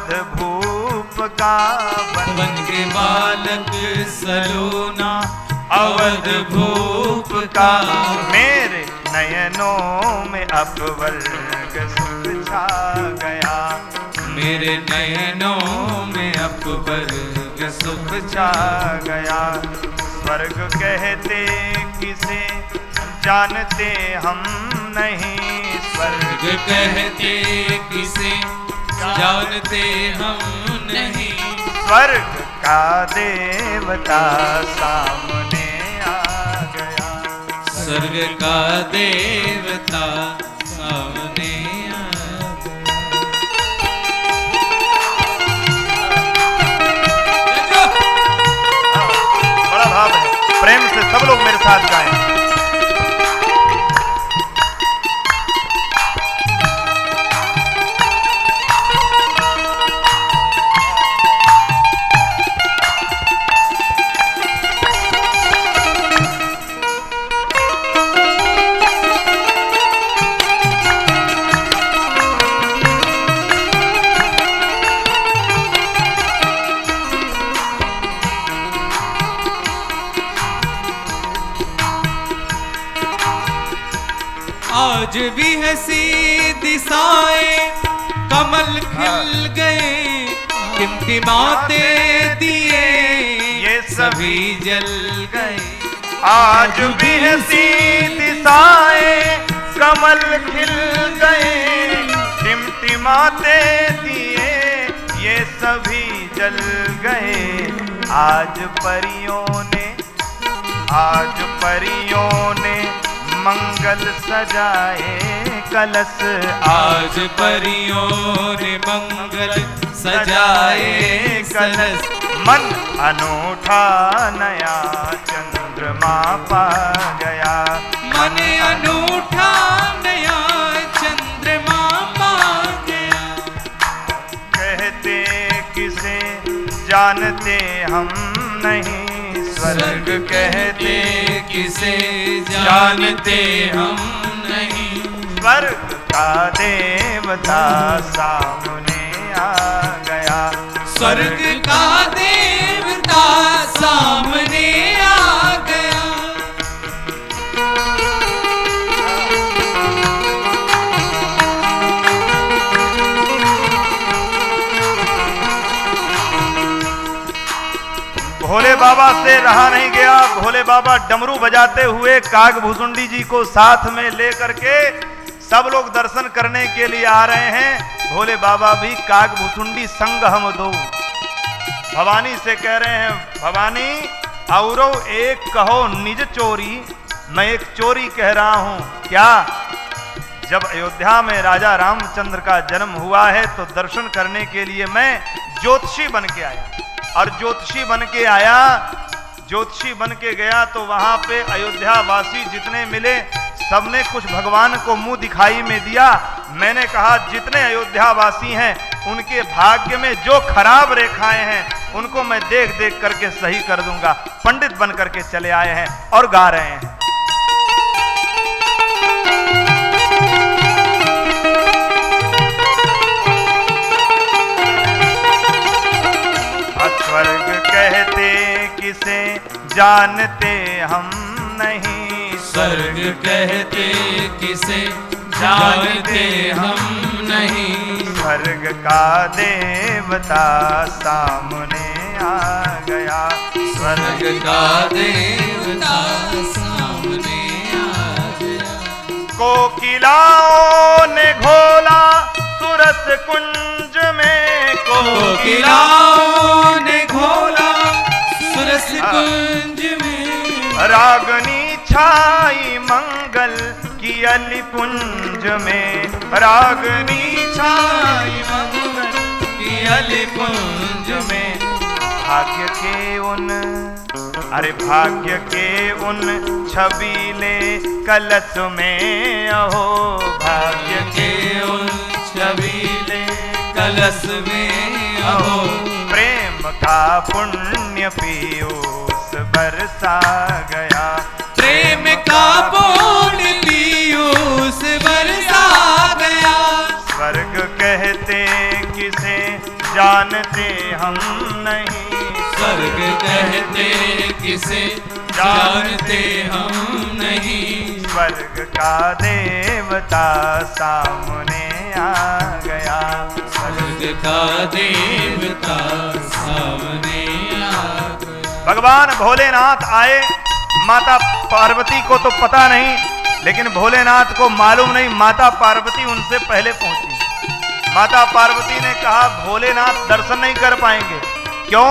अवध भूप का बन के बालक सलोना अवध भूप का। मेरे नयनों में अपवर्ग सुख छा गया, मेरे नयनों में अपवर्ग सुख छा गया। स्वर्ग कहते किसे जानते हम नहीं, स्वर्ग कहते किसे जानते हम नहीं। स्वर्ग का देवता सामने आ गया, स्वर्ग का देवता सामने आ गया। बड़ा भाव है, प्रेम से सब लोग मेरे साथ गाएं। आज भी है सी दिशाएं कमल खिल गए, टिमटिमाते दिए ये सभी जल गए। आज भी है सी दिशाएं कमल खिल गए, टिमटिमाते दिए ये सभी जल गए। आज परियों ने मंगल सजाए कलश, आज परियों ने मंगल सजाए कलश। मन अनूठा नया चंद्रमा पा गया, मन अनूठा नया चंद्रमा पा गया। कहते किसे जानते हम नहीं, स्वर्ग कहते किसे जानते हम नहीं। स्वर्ग का देवता सामने आ गया, स्वर्ग का देवता सामने आ गया। भोले बाबा से रहा नहीं गया। भोले बाबा डमरू बजाते हुए काग भुसुंडी जी को साथ में लेकर के सब लोग दर्शन करने के लिए आ रहे हैं। भोले बाबा भी काग भुसुंडी संग हम दो। भवानी से कह रहे हैं, भवानी औरो एक कहो निज चोरी, मैं एक चोरी कह रहा हूं। क्या? जब अयोध्या में राजा रामचंद्र का जन्म हुआ है तो दर्शन करने के लिए मैं ज्योतिषी बन के आया, और ज्योतिषी बन के गया तो वहां पे अयोध्या वासी जितने मिले सबने कुछ भगवान को मुंह दिखाई में दिया। मैंने कहा जितने अयोध्या वासी हैं उनके भाग्य में जो खराब रेखाएं हैं उनको मैं देख देख करके सही कर दूंगा। पंडित बन करके चले आए हैं और गा रहे हैं। स्वर्ग कहते किसे जानते हम नहीं, स्वर्ग कहते किसे जानते हम नहीं। स्वर्ग का देवता सामने आ गया, स्वर्ग का देवता सामने आ गया। कोकिलाओं ने घोला सुरस कुंज में, कोकिलाओं ने घोला सुरस कुंज में। रागनी छाई मंगल की अलिपुंज में, रागनी छाई मंगल की अलिपुंज में। भाग्य के उन छबीले कलश में, अहो भाग्य के उन छबीले कलश में, अहो प्रेम का पुण्य पीयूष बरसा गया, प्रेम का पुण्य पीयूष बरसा गया। स्वर्ग कहते किसे जानते हम नहीं। स्वर्ग कहते किसे जानते हम नहीं। स्वर्ग का देवता सामने आ गया। स्वर्ग का देवता सामने आ गया। भगवान भोलेनाथ आए। माता पार्वती को तो पता नहीं, लेकिन भोलेनाथ को मालूम नहीं, माता पार्वती उनसे पहले पहुंची। माता पार्वती ने कहा भोलेनाथ दर्शन नहीं कर पाएंगे। क्यों?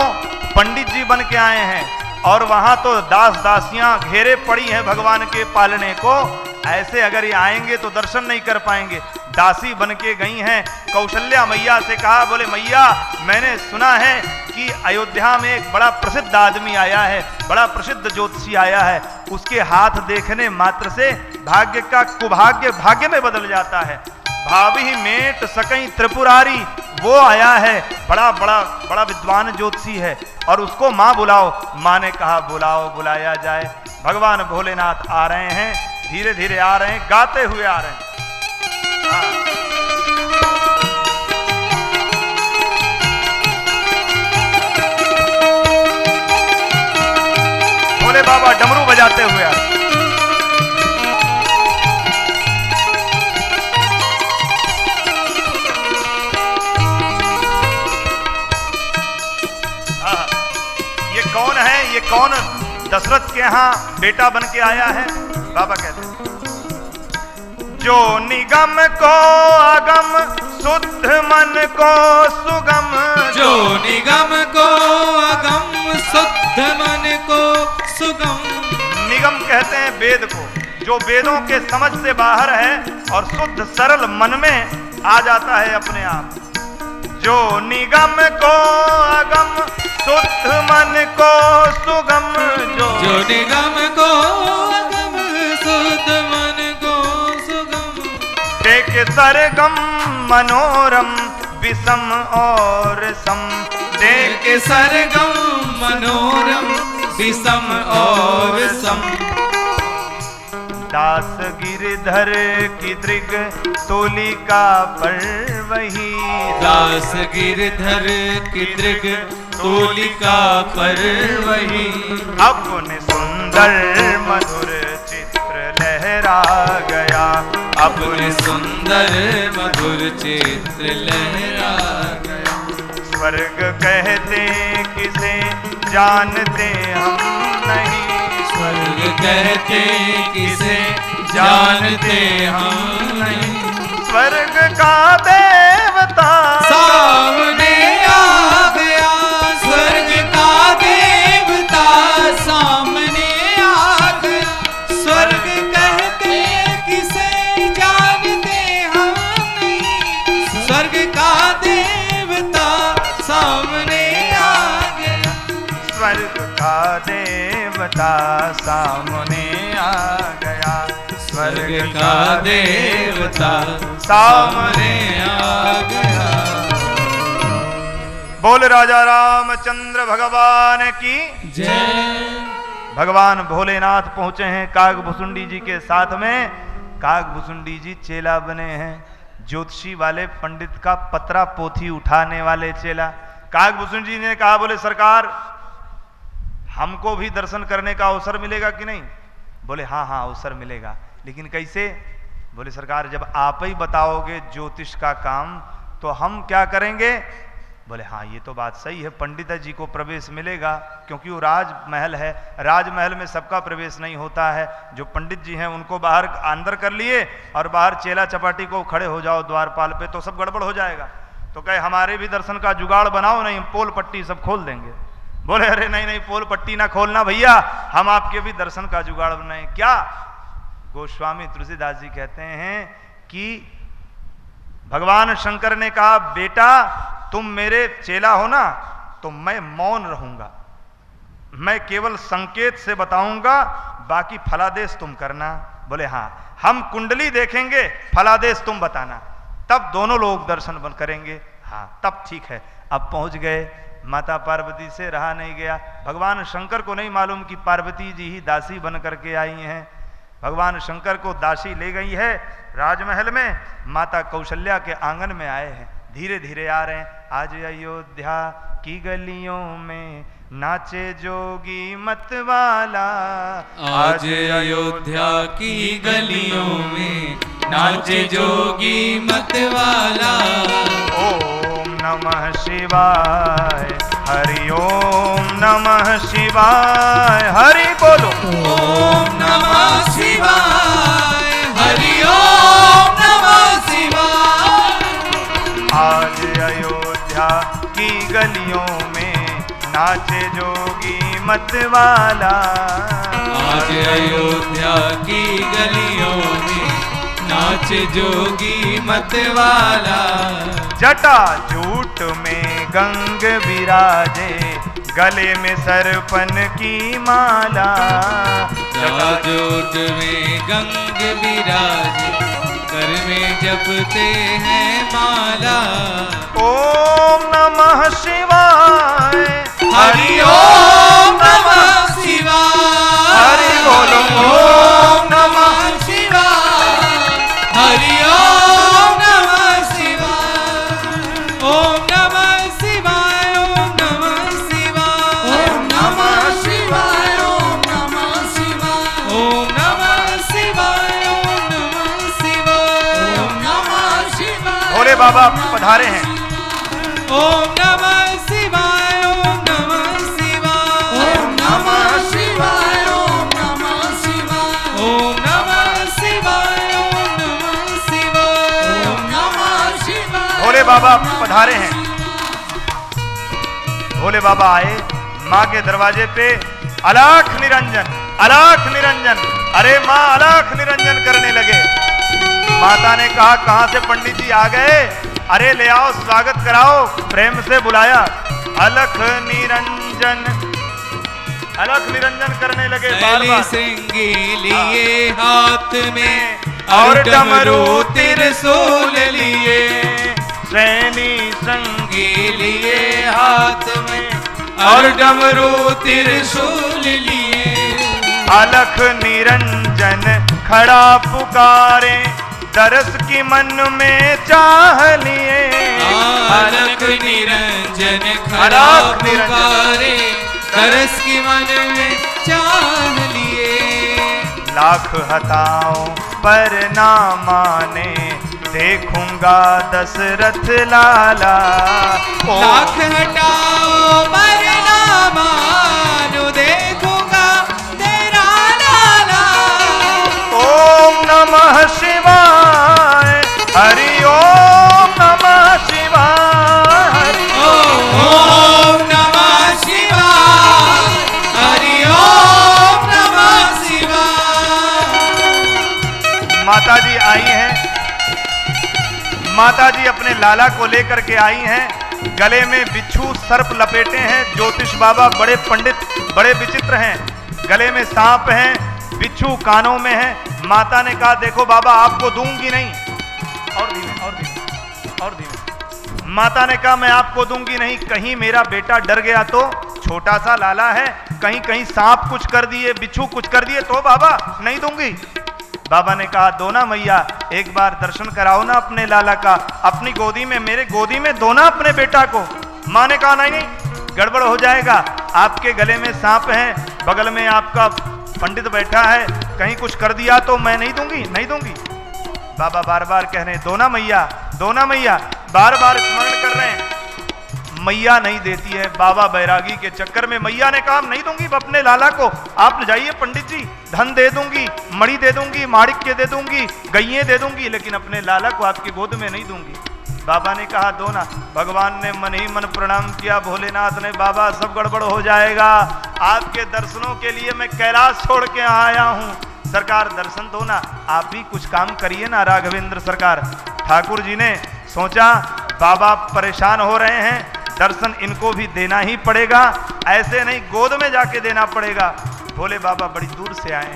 पंडित जी बन के आए हैं और वहां तो दास दासियां घेरे पड़ी हैं भगवान के पालने को। ऐसे अगर ये आएंगे तो दर्शन नहीं कर पाएंगे। दासी बन के गई हैं। कौशल्या मैया से कहा, बोले मैया मैंने सुना है कि अयोध्या में एक बड़ा प्रसिद्ध आदमी आया है, बड़ा प्रसिद्ध ज्योतिषी आया है। उसके हाथ देखने मात्र से भाग्य का कुभाग्य भाग्य में बदल जाता है। भाभी मेट सकई त्रिपुरारी, वो आया है, बड़ा विद्वान ज्योतिषी है और उसको माँ बुलाओ। माँ ने कहा बुलाओ, बुलाया जाए। भगवान भोलेनाथ आ रहे हैं, धीरे धीरे आ रहे हैं, गाते हुए आ रहे हैं। भोले बाबा डमरू बजाते हुए आ रहे हैं। कौन है ये? कौन दशरथ के यहाँ बेटा बन के आया है? बाबा कहते हैं जो निगम को अगम शुद्ध मन को सुगम। जो निगम को अगम शुद्ध मन को सुगम। निगम कहते हैं वेद को, जो वेदों के समझ से बाहर है और शुद्ध सरल मन में आ जाता है अपने आप। जो निगम को अगम शुद्ध मन को सुगम। जो निगम को अगम शुद्ध मन को सुगम। देख सरगम मनोरम विषम और सम। देख सरगम मनोरम विषम और सम। दास गिरधर की दृग तोलिका पर वही। दास गिरधर की दृग तोलिका पर वही। अपने सुंदर मधुर चित्र लहरा गया। अपने सुंदर मधुर चित्र लहरा गया। स्वर्ग कहते किसे जानते हम नहीं। स्वर्ग कहते किसे जानते हम नहीं। स्वर्ग का देवता सामने आ गया। स्वर्ग का देवता सामने आ गया। स्वर्ग कहते किसे जानते हम नहीं। स्वर्ग का देवता सामने आ गया। स्वर्ग का देवता सामने आ गया। स्वर्ग का देवता सामने आ गया। बोल राजा रामचंद्र भगवान की जय। भगवान भोलेनाथ पहुंचे हैं कागभुसुंडी जी के साथ में। कागभुसुंडी जी चेला बने हैं, ज्योतिषी वाले पंडित का पत्रा पोथी उठाने वाले चेला। कागभुसुंडी जी ने कहा, बोले सरकार हमको भी दर्शन करने का अवसर मिलेगा कि नहीं? बोले हाँ हाँ अवसर मिलेगा, लेकिन कैसे? बोले सरकार जब आप ही बताओगे ज्योतिष का काम तो हम क्या करेंगे? बोले हाँ ये तो बात सही है, पंडित जी को प्रवेश मिलेगा क्योंकि वो राजमहल है, राजमहल में सबका प्रवेश नहीं होता है। जो पंडित जी हैं उनको बाहर अंदर कर लिए और बाहर चेला चपाटी को खड़े हो जाओ द्वारपाल पे तो सब गड़बड़ हो जाएगा। तो कहे हमारे भी दर्शन का जुगाड़ बनाओ, नहीं पोल पट्टी सब खोल देंगे। बोले अरे नहीं नहीं पोल पट्टी ना खोलना भैया, हम आपके भी दर्शन का जुगाड़ बनाए। क्या? गोस्वामी तुलसीदास जी कहते हैं कि भगवान शंकर ने कहा बेटा तुम मेरे चेला हो ना तो मैं मौन रहूंगा, मैं केवल संकेत से बताऊंगा, बाकी फलादेश तुम करना। बोले हाँ हम कुंडली देखेंगे, फलादेश तुम बताना, तब दोनों लोग दर्शन करेंगे। हाँ तब ठीक है। अब पहुंच गए, माता पार्वती से रहा नहीं गया। भगवान शंकर को नहीं मालूम कि पार्वती जी ही दासी बन करके आई हैं। भगवान शंकर को दासी ले गई है राजमहल में, माता कौशल्या के आंगन में आए हैं। धीरे धीरे आ रहे हैं। आज अयोध्या की गलियों में नाचे जोगी मतवाला, आज अयोध्या की गलियों में नाचे जोगी मतवाला। ओम नमः शिवाय, हरि ओम नमः शिवाय, हरि बोलो। ओम नमः शिवाय, हरि ओम नमः शिवाय। आज अयोध्या की गलियों में नाचे जोगी मतवाला, आज अयोध्या की गलियों में नाचे जोगी मतवाला। जटा जूट में गंग विराजे, गले में सरपन की माला। जटा जूट में गंग विराजे, कर में जपते हैं माला। ओम नमः शिवाय, हरि ओम नमः शिवाय, हरि बोलो। ओम नमः शिवाय, हरि ओम नमः शिवाय। ओम नमः शिवाय, ओम नमः शिवाय, ओम नमः शिवाय, ओम नमः शिवाय, ओम नमः शिवाय, ओम नमः शिवाय, ओम नमः शिवाय। भोले बाबा पधारे हैं। ओम नमः शिवाय, ओम नमः शिवाय, ओम नमः शिवाय, ओम नमः शिवाय, ओम नमः शिवाय, ओम नमः शिवाय, ओम नमः शिवाय। भोले बाबा पधारे हैं। भोले बाबा आए, माँ के दरवाजे पे अलख निरंजन, अलख निरंजन, अरे माँ अलख निरंजन करने लगे। माता ने कहा कहां से पंडित जी आ गए? अरे ले आओ, स्वागत कराओ। प्रेम से बुलाया। अलख निरंजन, अलख निरंजन करने लगे बार बार। श्रृंगी लिए हाथ में और और डमरू डमरू त्रिशूल लिए, शैली संगी लिए हाथ में और डमरू त्रिशूल लिए। अलख निरंजन खड़ा पुकारे, दरस की मन में चाह लिए। अलख निरंजन खड़ा अलख निरंजन। पुकारे, तरस की मन में चाह लिए। लाख हटाओ पर ना माने, देखूंगा दशरथ लाला। ओ लाख हटाओ पर ना मानो, देखूंगा तेरा लाला। ओम नमः शिवाय, हरि ओम नमः शिवाय, हरि ओम नमः शिवाय, हरि ओम नमः शिवाय। माता जी आई हैं। माता जी अपने लाला को लेकर के आई हैं। गले में बिच्छू सर्प लपेटे हैं। ज्योतिष बाबा बड़े पंडित, बड़े विचित्र हैं। गले में सांप हैं, बिच्छू कानों में है। माता ने कहा देखो बाबा आपको दूंगी नहीं। और धीमे, और धीमे, और धीमे। माता ने कहा मैं आपको दूंगी नहीं, कहीं मेरा बेटा डर गया तो। छोटा सा लाला है, कहीं कहीं सांप कुछ कर दिए, बिच्छू कुछ कर दिए तो बाबा नहीं दूंगी। बाबा ने कहा दो ना मैया, एक बार दर्शन कराओ ना अपने लाला का, अपनी गोदी में, मेरे गोदी में दो ना अपने बेटा को। माँ ने कहा नहीं नहीं, गड़बड़ हो जाएगा। आपके गले में सांप है, बगल में आपका पंडित बैठा है, कहीं कुछ कर दिया तो मैं नहीं दूंगी, नहीं दूंगी। बाबा बार बार कह रहे हैं दो ना मैया, दो ना मैया, बार बार स्मरण कर रहे हैं। मैया नहीं देती है। बाबा बैरागी के चक्कर में मैया ने कहा नहीं दूंगी अपने लाला को, आप ले जाइए पंडित जी, धन दे दूंगी, मणि दे दूंगी, माणिक्य दे दूंगी, गैये दे दूंगी, लेकिन अपने लाला को आपकी गोद में नहीं दूंगी। बाबा ने कहा दो ना। भगवान ने मन ही मन प्रणाम किया। भोलेनाथ ने बाबा सब गड़बड़ हो जाएगा, आपके दर्शनों के लिए मैं कैलाश छोड़ के आया हूँ, सरकार दर्शन दो ना, आप भी कुछ काम करिए ना राघवेंद्र सरकार। ठाकुर जी ने सोचा बाबा परेशान हो रहे हैं, दर्शन इनको भी देना ही पड़ेगा, ऐसे नहीं गोद में जाके देना पड़ेगा। भोले बाबा बड़ी दूर से आए।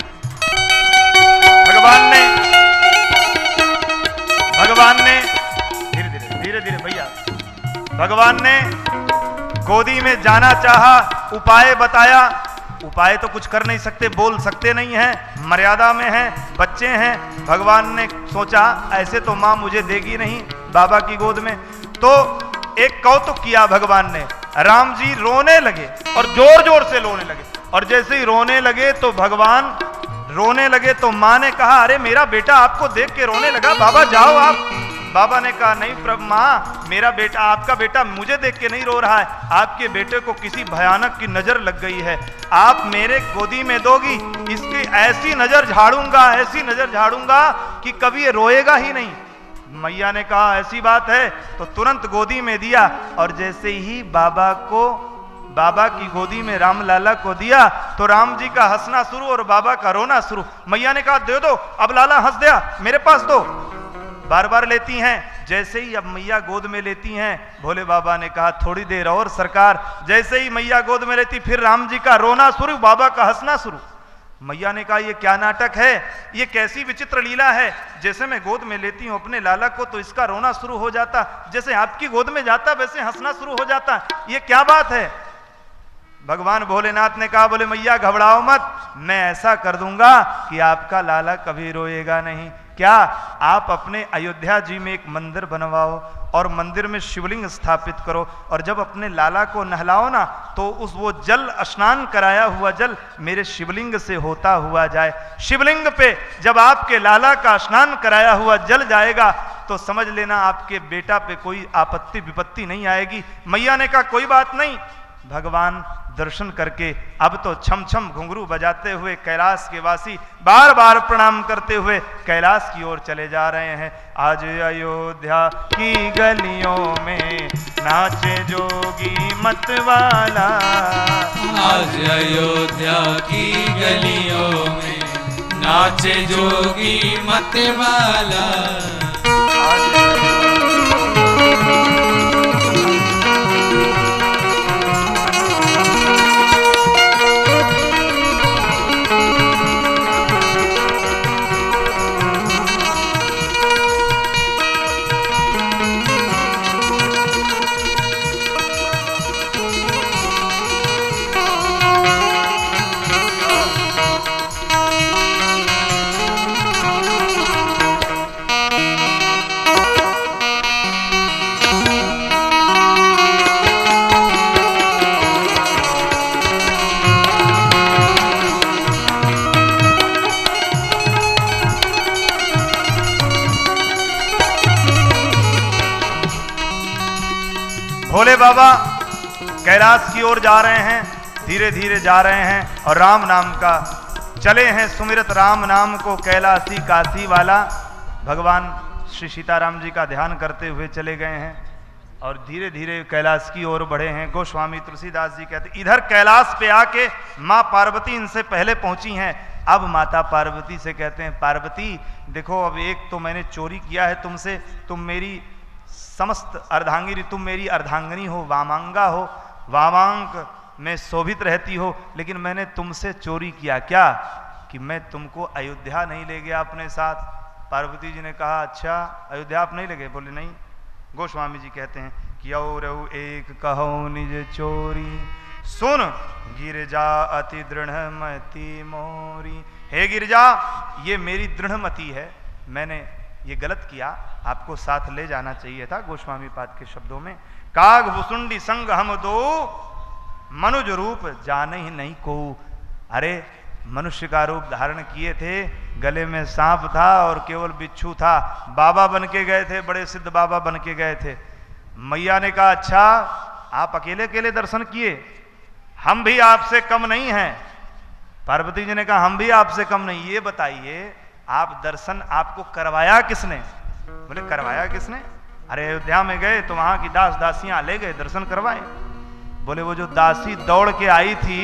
भगवान ने धीरे धीरे धीरे धीरे भैया, भगवान ने गोदी में जाना चाहा, उपाय बताया। उपाय तो कुछ कर नहीं सकते, बोल सकते नहीं हैं, मर्यादा में हैं, बच्चे हैं। भगवान ने सोचा ऐसे तो माँ मुझे देगी नहीं बाबा की गोद में। तो एक कौतुक किया भगवान ने, राम जी रोने लगे और जोर जोर से रोने लगे। और जैसे ही रोने लगे तो भगवान रोने लगे तो माँ ने कहा, अरे मेरा बेटा आपको देख के रोने लगा, बाबा जाओ आप। बाबा ने कहा, नहीं प्रभु माँ, मेरा बेटा, आपका बेटा मुझे देख के नहीं रो रहा है, आपके बेटे को किसी भयानक की नजर लग गई है, आप मेरे गोदी में दोगी, इसकी ऐसी नजर झाड़ूंगा, ऐसी नजर झाड़ूंगा कि कभी ये रोएगा ही नहीं। मैया ने कहा, ऐसी बात है, तो तुरंत गोदी में दिया। और जैसे ही बाबा की गोदी में राम लाला को दिया तो राम जी का हंसना शुरू और बाबा का रोना शुरू। मैया ने कहा, दे दो, अब लाला हंस दिया, मेरे पास दो। बार बार लेती हैं। जैसे ही अब मैया गोद में लेती हैं, भोले बाबा ने कहा, थोड़ी देर और सरकार। जैसे ही मैया गोद में लेती, फिर राम जी का रोना शुरू, बाबा का हंसना शुरू। मैया ने कहा, ये क्या नाटक है, ये कैसी विचित्र लीला है, जैसे मैं गोद में लेती हूं अपने लाला को तो इसका रोना शुरू हो जाता, जैसे आपकी गोद में जाता वैसे हंसना शुरू हो जाता, ये क्या बात है। भगवान भोलेनाथ ने कहा, बोले मैया घबराओ मत, मैं ऐसा कर दूंगा कि आपका लाला कभी रोएगा नहीं। क्या आप अपने अयोध्या जी में एक मंदिर बनवाओ और मंदिर में शिवलिंग स्थापित करो, और जब अपने लाला को नहलाओ ना तो वो जल, स्नान कराया हुआ जल मेरे शिवलिंग से होता हुआ जाए। शिवलिंग पे जब आपके लाला का स्नान कराया हुआ जल जाएगा तो समझ लेना आपके बेटा पे कोई आपत्ति विपत्ति नहीं आएगी। मैया ने कहा, कोई बात नहीं। भगवान दर्शन करके अब तो छम छम घुंघरू बजाते हुए कैलाश के वासी बार बार प्रणाम करते हुए कैलाश की ओर चले जा रहे हैं। आज अयोध्या की गलियों में नाचे जोगी मतवाला, आज अयोध्या की गलियों में नाचे जोगी मतवाला। भोले बाबा कैलाश की ओर जा रहे हैं, धीरे धीरे जा रहे हैं और राम नाम का चले हैं सुमिरत, राम नाम को कैलाशी काशी वाला। भगवान श्री सीताराम जी का ध्यान करते हुए चले गए हैं और धीरे धीरे कैलाश की ओर बढ़े हैं। गोस्वामी तुलसीदास जी कहते, इधर कैलाश पे आके माँ पार्वती इनसे पहले पहुंची हैं। अब माता पार्वती से कहते हैं, पार्वती देखो, अब एक तो मैंने चोरी किया है तुमसे, तुम मेरी समस्त अर्धांगिनी, तुम मेरी अर्धांगिनी हो, वामांगा हो, वामांग में शोभित रहती हो, लेकिन मैंने तुमसे चोरी किया क्या कि मैं तुमको अयोध्या नहीं ले गया अपने साथ। पार्वती जी ने कहा, अच्छा अयोध्या आप नहीं ले गए? बोले नहीं। गोस्वामी जी कहते हैं कि और एक कहो निज चोरी, सुन गिरजा अति दृढ़मति मोरी। हे गिरजा, ये मेरी दृढ़मति है, मैंने ये गलत किया, आपको साथ ले जाना चाहिए था। गोस्वामी पाद के शब्दों में, काग भुसुंडी संग हम दो, मनुज रूप जाने ही नहीं को। अरे मनुष्य का रूप धारण किए थे, गले में सांप था और केवल बिच्छू था, बाबा बन के गए थे, बड़े सिद्ध बाबा बन के गए थे। मैया ने कहा, अच्छा आप अकेले अकेले दर्शन किए, हम भी आपसे कम नहीं हैं। पार्वती जी ने कहा, हम भी आपसे कम नहीं। ये बताइए, आप दर्शन आपको करवाया किसने? बोले करवाया किसने? अरे अयोध्या में गए तो वहां की दास दासियां ले गए, दर्शन करवाए। बोले वो जो दासी दौड़ के आई थी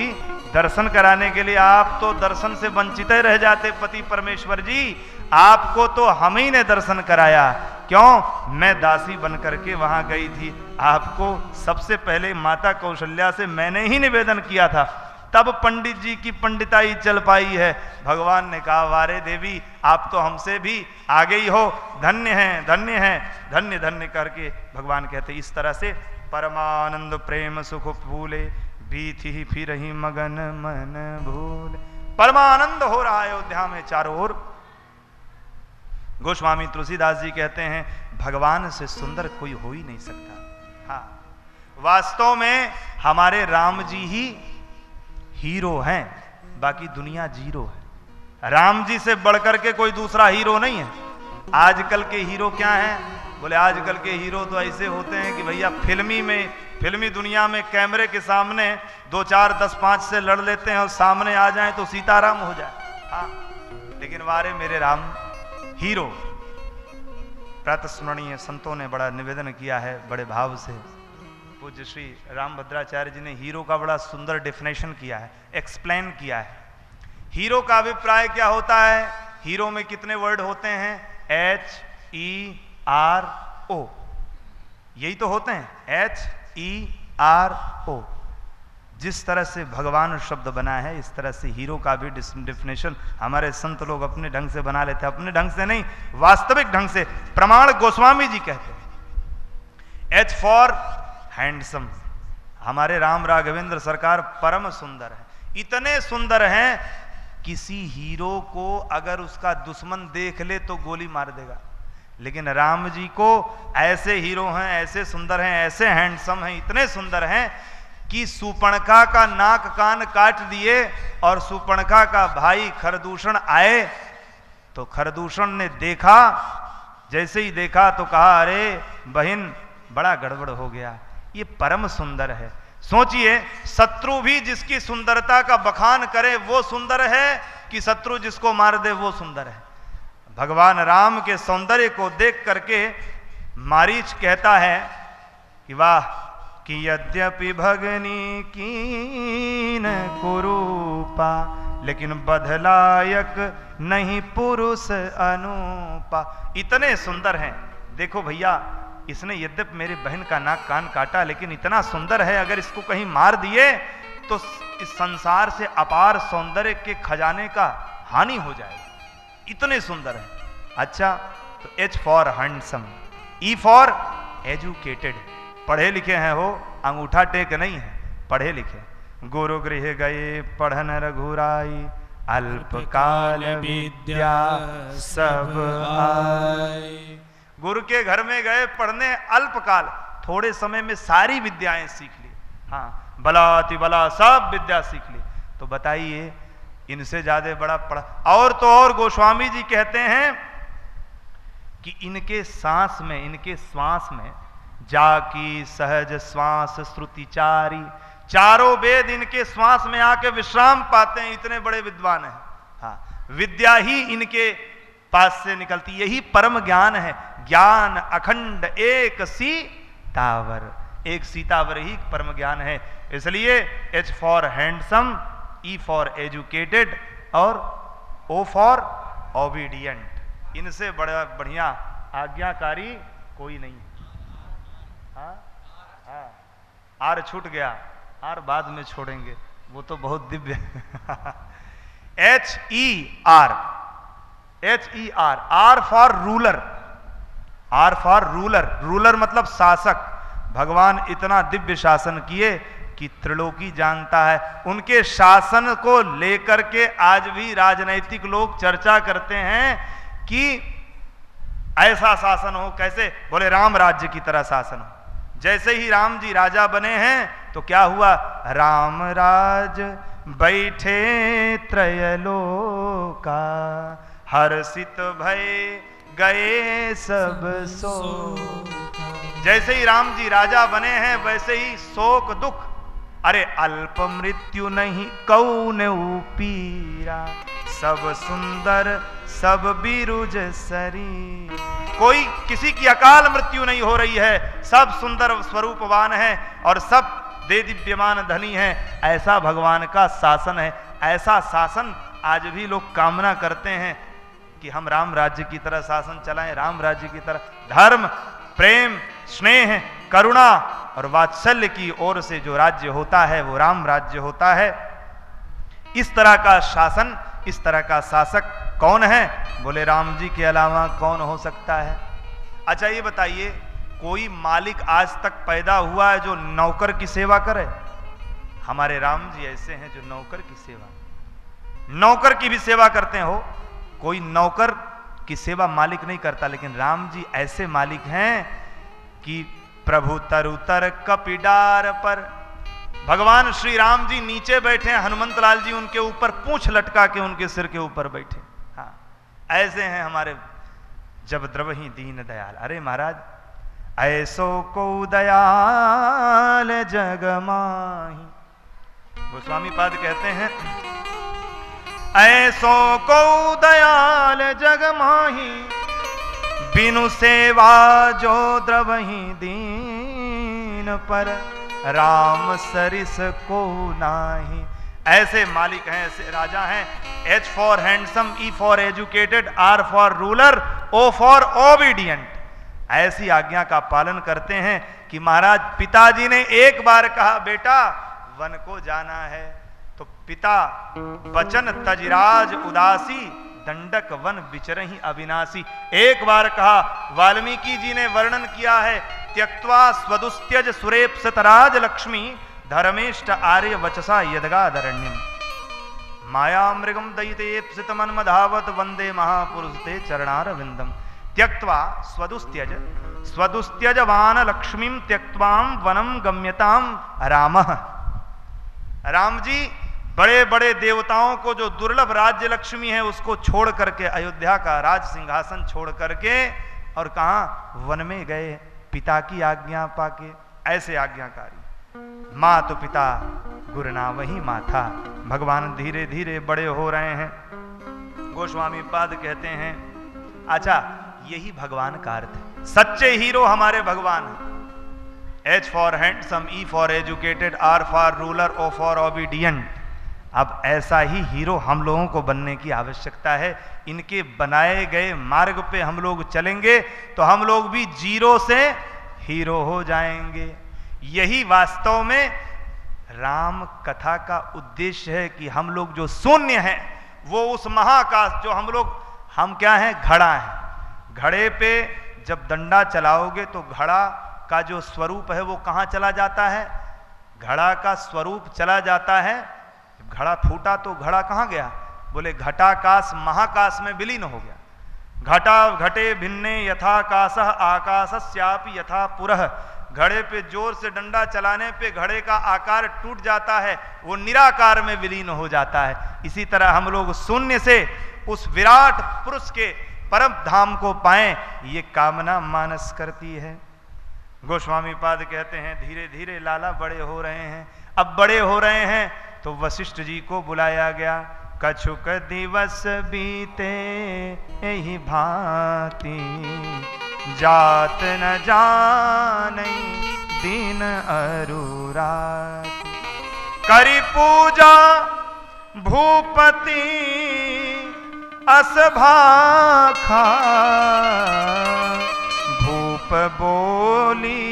दर्शन कराने के लिए, आप तो दर्शन से वंचित ही रह जाते। पति परमेश्वर जी, आपको तो हम ही ने दर्शन कराया। क्यों? मैं दासी बन करके वहां गई थी, आपको सबसे पहले माता कौशल्या से मैंने ही निवेदन किया था, तब पंडित जी की पंडिताई चल पाई है। भगवान ने कहा, वारे देवी, आप तो हमसे भी आगे ही हो, धन्य हैं, धन्य हैं, धन्य धन्य करके भगवान कहते, इस तरह से परमानंद प्रेम सुख फूले, बीती ही फिर ही मगन मन भूले। परमानंद हो रहा है अयोध्या में चारों ओर। गोस्वामी तुलसीदास जी कहते हैं भगवान से सुंदर कोई हो ही नहीं सकता। हाँ, वास्तव में हमारे राम जी ही हीरो हैं, बाकी दुनिया जीरो है। राम जी से बढ़कर के कोई दूसरा हीरो नहीं है। आजकल के हीरो क्या हैं? बोले आजकल के हीरो तो ऐसे होते हैं कि भैया फिल्मी दुनिया में कैमरे के सामने 2 4 10 5 से लड़ लेते हैं और सामने आ जाएं तो सीताराम हो जाए। हाँ, लेकिन वारे मेरे राम हीरो। प्रातस्मरणीय संतों ने बड़ा निवेदन किया है बड़े भाव से। पूज्य श्री रामभद्राचार्य जी ने हीरो का बड़ा सुंदर डेफिनेशन किया है, एक्सप्लेन किया है। हीरो का अभिप्राय क्या होता है? हीरो में कितने वर्ड होते हैं? HERO, यही तो होते हैं, HERO। जिस तरह से भगवान शब्द बना है इस तरह से हीरो का भी डेफिनेशन हमारे संत लोग अपने ढंग से बना लेते हैं। अपने ढंग से नहीं, वास्तविक ढंग से। प्रमाण गोस्वामी जी कहते हैं H फॉर हैंडसम। हमारे राम राघवेंद्र सरकार परम सुंदर है, इतने सुंदर हैं किसी हीरो को अगर उसका दुश्मन देख ले तो गोली मार देगा। लेकिन राम जी को ऐसे हीरो हैं, ऐसे सुंदर हैं, ऐसे हैंडसम हैं, इतने सुंदर हैं कि सुपर्णखा का नाक कान काट दिए और सुपर्णखा का भाई खरदूषण आए तो खरदूषण ने देखा, जैसे ही देखा तो कहा अरे बहन बड़ा गड़बड़ हो गया, ये परम सुंदर है। सोचिए, शत्रु भी जिसकी सुंदरता का बखान करे वो सुंदर है कि शत्रु जिसको मार दे वो सुंदर है। भगवान राम के सौंदर्य को देख करके मारीच कहता है कि वाह कि यद्यपि भगनी कीन कुरूपा लेकिन बधलायक नहीं पुरुष अनूपा। इतने सुंदर हैं। देखो भैया, इसने यद्यपि मेरे बहन का नाक कान काटा लेकिन इतना सुंदर है, अगर इसको कहीं मार दिए तो इस संसार से अपार सौंदर्य के खजाने का हानि हो जाएगी, इतने सुंदर है। अच्छा, तो H for handsome, E for educated. पढ़े लिखे हैं हो, अंगूठा टेक नहीं है, पढ़े लिखे। गुरु गृह गए पढ़न रघुराई, अल्पकाल विद्या सब आई। गुरु के घर में गए पढ़ने, अल्पकाल, थोड़े समय में सारी विद्याएं सीख ली। हाँ, बलाति बला सब विद्या सीख ली। तो बताइए इनसे ज्यादा बड़ा पढ़ा। और तो और गोस्वामी जी कहते हैं कि इनके सांस में, इनके श्वास में जाकी सहज श्वास श्रुतिचारी, चारों वेद इनके श्वास में आके विश्राम पाते हैं, इतने बड़े विद्वान हैं। हाँ, विद्या ही इनके पास से निकलती, यही परम ज्ञान है। ज्ञान अखंड एक सीतावर, एक सीतावर ही परम ज्ञान है। इसलिए H for handsome, E for educated और O फॉर ओबीडियंट। इनसे बड़ा बढ़िया आज्ञाकारी कोई नहीं। हाँ हाँ, आर छूट गया, आर बाद में छोड़ेंगे, वो तो बहुत Divya. HER, R for ruler, R for ruler. Ruler मतलब शासक। भगवान इतना दिव्य शासन किए कि त्रिलोकी जानता है। उनके शासन को लेकर के आज भी राजनैतिक लोग चर्चा करते हैं कि ऐसा शासन हो, कैसे? बोले राम राज्य की तरह शासन हो। जैसे ही राम जी राजा बने हैं तो क्या हुआ? राम राज बैठे त्रयलोका, हर्षित भय गए सब सो। जैसे ही राम जी राजा बने हैं वैसे ही शोक दुख, अरे अल्प मृत्यु नहीं कौन पीरा, सब सुंदर सब बिरुज शरीर। कोई किसी की अकाल मृत्यु नहीं हो रही है, सब सुंदर स्वरूपवान है और सब दे दिव्यमान धनी है। ऐसा भगवान का शासन है। ऐसा शासन आज भी लोग कामना करते हैं कि हम राम राज्य की तरह शासन चलाएं, राम राज्य की तरह। धर्म, प्रेम, स्नेह, करुणा और वात्सल्य की ओर से जो राज्य होता है वो राम राज्य होता है। इस तरह का शासन, इस तरह का शासक कौन है? बोले राम जी के अलावा कौन हो सकता है? अच्छा ये बताइए, कोई मालिक आज तक पैदा हुआ है जो नौकर की सेवा करे? हमारे राम जी ऐसे हैं जो नौकर की सेवा, नौकर की भी सेवा करते हो। कोई नौकर की सेवा मालिक नहीं करता, लेकिन राम जी ऐसे मालिक हैं कि प्रभु तरुतर कपिडार पर, भगवान श्री राम जी नीचे बैठे, हनुमंत लाल जी उनके ऊपर पूंछ लटका के उनके सिर के ऊपर बैठे। हाँ, ऐसे हैं हमारे जब द्रवही दीन दयाल। अरे महाराज, ऐसो को दयाल जग माही, गोस्वामी पाद कहते हैं ऐसो को दयाल जग माही, बिनु सेवा जो द्रवही दीन पर, राम सरिस को नाही। ऐसे मालिक हैं, ऐसे राजा हैं। H for handsome, E for educated, R for ruler, O for obedient. ऐसी आज्ञा का पालन करते हैं कि महाराज पिताजी ने एक बार कहा बेटा वन को जाना है, तो पिता बचन तजराज उदासी, दंडक वन विचरहि अविनाशी। एक बार कहा, वाल्मीकि जी ने वर्णन किया है, त्यक्त्वा स्वदुस्त्यज सुरेप्सतराज लक्ष्मी, धर्मेष्ट आर्य वचसा यदगादरण्यम, माया मृगम दयितेप्सित मन्मधावत, वंदे महापुरुष ते चरणारविंदम। त्यक्त्वा स्वदुस्त्यज, स्वदुस्त्यजवान लक्ष्मीम त्यक्त्वाम वनम गम्यताम रामः। राम जी बड़े बड़े देवताओं को जो दुर्लभ राज्य लक्ष्मी है उसको छोड़ करके, अयोध्या का राज सिंहासन छोड़ करके, और कहा वन में गए पिता की आज्ञा पाके। ऐसे आज्ञाकारी माँ तो पिता गुरुना वही माथा। भगवान धीरे धीरे बड़े हो रहे हैं। गोस्वामी पाद कहते हैं अच्छा यही भगवान का अर्थ है, सच्चे हीरो हमारे भगवान हैं। H for handsome, E for educated, R for ruler, O for obedient. अब ऐसा ही हीरो हम लोगों को बनने की आवश्यकता है। इनके बनाए गए मार्ग पे हम लोग चलेंगे तो हम लोग भी जीरो से हीरो हो जाएंगे। यही वास्तव में राम कथा का उद्देश्य है कि हम लोग जो शून्य हैं वो उस महाकाश, जो हम क्या हैं, घड़ा है। घड़े पे जब डंडा चलाओगे तो घड़ा का जो स्वरूप है वो कहाँ चला जाता है? घड़ा का स्वरूप चला जाता है, घड़ा फूटा तो घड़ा कहाँ गया? बोले घटाकाश महाकाश में विलीन हो गया। घटा घटे भिन्ने यथाकाशः आकाशस्यापि यथा पुरः। घड़े पे जोर से डंडा चलाने पे घड़े का आकार टूट जाता है, वो निराकार में विलीन हो जाता है। इसी तरह हम लोग शून्य से उस विराट पुरुष के परम धाम को पाएं, ये कामना मानस करती है। गोस्वामी पाद कहते हैं धीरे धीरे लाला बड़े हो रहे हैं। अब बड़े हो रहे हैं तो वशिष्ठ जी को बुलाया गया। कछुक दिवस बीते यही भांति, जात न जानई दिन अरु रात। करी पूजा भूपति असभाखा, भूप बोली।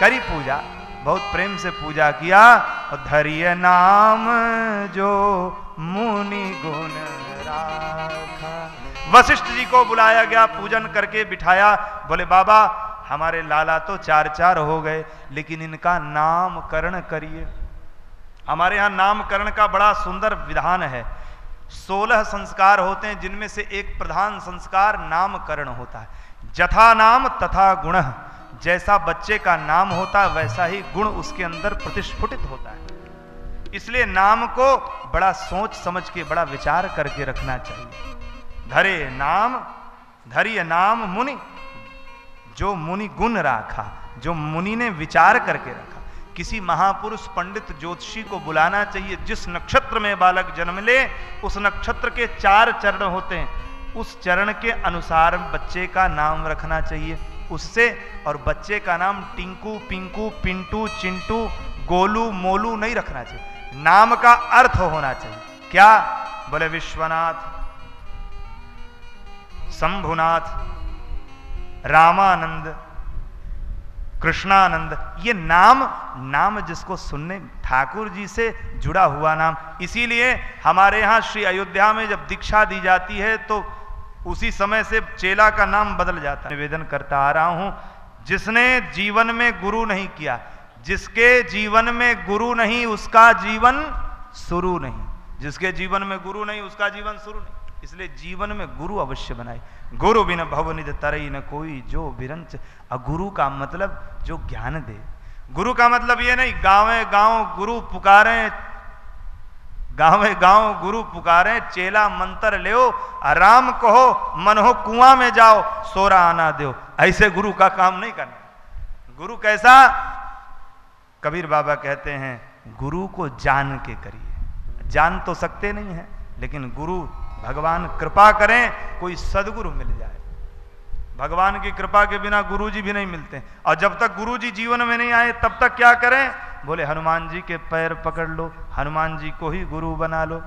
करी पूजा, बहुत प्रेम से पूजा किया, और धरिय नाम जो मुनि गुण राखा। वशिष्ठ जी को बुलाया गया, पूजन करके बिठाया। बोले बाबा हमारे लाला तो 4 हो गए, लेकिन इनका नामकरण करिए। हमारे यहाँ नामकरण का बड़ा सुंदर विधान है। 16 संस्कार होते हैं, जिनमें से एक प्रधान संस्कार नामकरण होता है। जथा नाम तथा गुण, जैसा बच्चे का नाम होता है वैसा ही गुण उसके अंदर प्रतिस्फुटित होता है। इसलिए नाम को बड़ा सोच समझ के, बड़ा विचार करके रखना चाहिए। धरिय नाम मुनि, जो मुनि गुण राखा, जो मुनि ने विचार करके रखा। किसी महापुरुष पंडित ज्योतिषी को बुलाना चाहिए। जिस नक्षत्र में बालक जन्म ले उस नक्षत्र के 4 चरण होते हैं, उस चरण के अनुसार बच्चे का नाम रखना चाहिए उससे। और बच्चे का नाम टिंकू, पिंकू, पिंटू, चिंटू, गोलू, मोलू नहीं रखना चाहिए। नाम का अर्थ होना चाहिए। क्या? बोले विश्वनाथ, शंभुनाथ, रामानंद, कृष्णानंद। ये नाम जिसको सुनने, ठाकुर जी से जुड़ा हुआ नाम। इसीलिए हमारे यहाँ श्री अयोध्या में जब दीक्षा दी जाती है तो उसी समय से चेला का नाम बदल जाता है। निवेदन करता आ रहा हूं, जिसने जीवन में गुरु नहीं किया, जिसके जीवन में गुरु नहीं उसका जीवन शुरू नहीं। जिसके जीवन में गुरु नहीं उसका जीवन शुरू नहीं। इसलिए जीवन में गुरु अवश्य बनाए। गुरु बिन भवनिध तरई न कोई जो बिरंच। गुरु का मतलब जो ज्ञान दे। गुरु का मतलब ये नहीं गाँव गाँव गुरु पुकारें, गाँव गुरु पुकारें, चेला मंत्र ले राम कहो मन हो कुआं में जाओ सोरा आना दो। ऐसे गुरु का काम नहीं करना। गुरु कैसा? कबीर बाबा कहते हैं गुरु को जान के करिए। जान तो सकते नहीं है, लेकिन गुरु भगवान कृपा करें कोई सदगुरु मिल जाए। भगवान की कृपा के बिना गुरु जी भी नहीं मिलते। और जब तक गुरु जी जीवन में नहीं आए तब तक क्या करें? बोले हनुमान जी के पैर पकड़ लो, हनुमान जी को ही गुरु बना लो।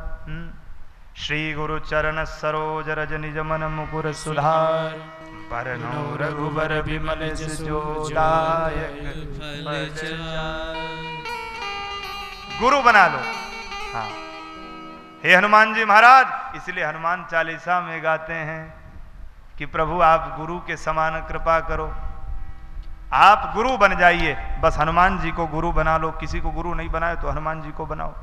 श्री गुरु चरण सरोज रज निज मन मुकुर सुधार बरनौ रघुबर बिमल जो दायक फल चार। गुरु बना लो। हाँ, हे हनुमान जी महाराज, इसलिए हनुमान चालीसा में गाते हैं कि प्रभु आप गुरु के समान कृपा करो, आप गुरु बन जाइए। बस हनुमान जी को गुरु बना लो। किसी को गुरु नहीं बनाए तो हनुमान जी को बनाओ,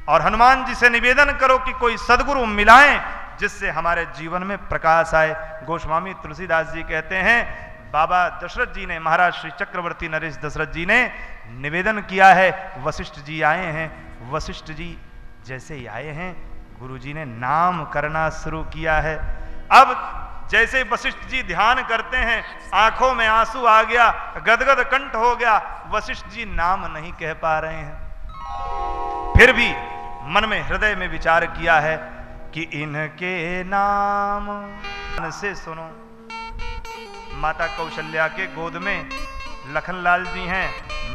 और हनुमान जी से निवेदन करो कि कोई सदगुरु मिलाएं जिससे हमारे जीवन में प्रकाश आए। गोस्वामी तुलसीदास जी कहते हैं बाबा दशरथ जी ने, महाराज श्री चक्रवर्ती नरेश दशरथ जी ने निवेदन किया है। वशिष्ठ जी आए हैं, वशिष्ठ जी जैसे ही आए हैं गुरु जी ने नाम करना शुरू किया है। अब जैसे वशिष्ठ जी ध्यान करते हैं, आंखों में आंसू आ गया, गदगद कंठ हो गया, वशिष्ठ जी नाम नहीं कह पा रहे हैं। फिर भी मन में हृदय में विचार किया है कि इनके नाम से सुनो। माता कौशल्या के गोद में लखनलाल जी हैं,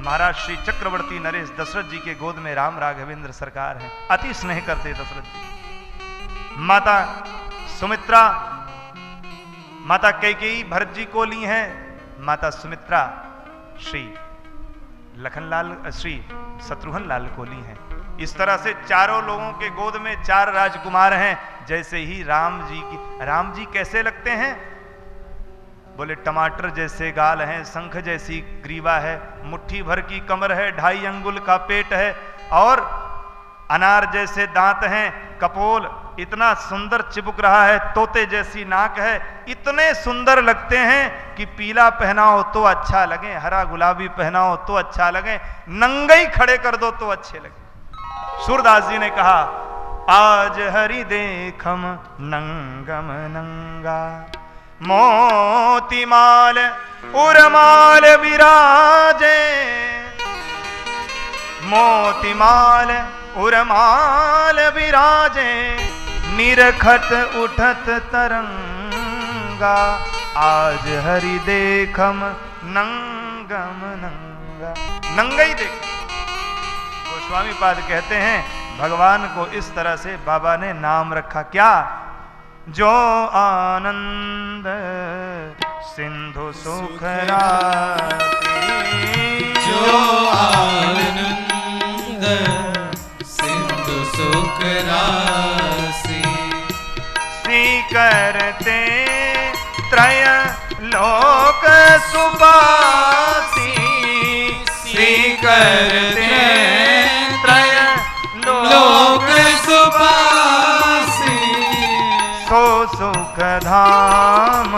महाराज श्री चक्रवर्ती नरेश दशरथ जी के गोद में राम राघवेंद्र सरकार हैं। अति स्नेह करते दशरथ जी। माता सुमित्रा, माता कैकेयी भरत जी को ली हैं, माता सुमित्रा श्री लखनलाल श्री शत्रुघ्न लाल को ली हैं। इस तरह से चारों लोगों के गोद में 4 राजकुमार हैं। जैसे ही राम जी कैसे लगते हैं? बोले टमाटर जैसे गाल हैं, शंख जैसी ग्रीवा है, मुट्ठी भर की कमर है, 2.5 अंगुल का पेट है, और अनार जैसे दांत हैं, कपोल इतना सुंदर चिपक रहा है, तोते जैसी नाक है। इतने सुंदर लगते हैं कि पीला पहनाओ तो अच्छा लगे, हरा गुलाबी पहनाओ तो अच्छा लगे, नंगे खड़े कर दो तो अच्छे लगे। सूरदास जी ने कहा आज हरि देखम नंगम नंगा, मोतीमाल उरमाल विराजे, मोतीमाल उरमाल विराजे, निरखत उठत तरंगा, आज हरि देखम नंगम नंगा। नंगा ही देख। गोस्वामी पाद कहते हैं भगवान को इस तरह से बाबा ने नाम रखा। क्या? जो आनंद सिंधु सुख राशि, जो आनंद सिंधु सुख राशि, सी करते त्रय लोक सुपासी, सी करते त्रय लोक सुपासी, सो सुख धाम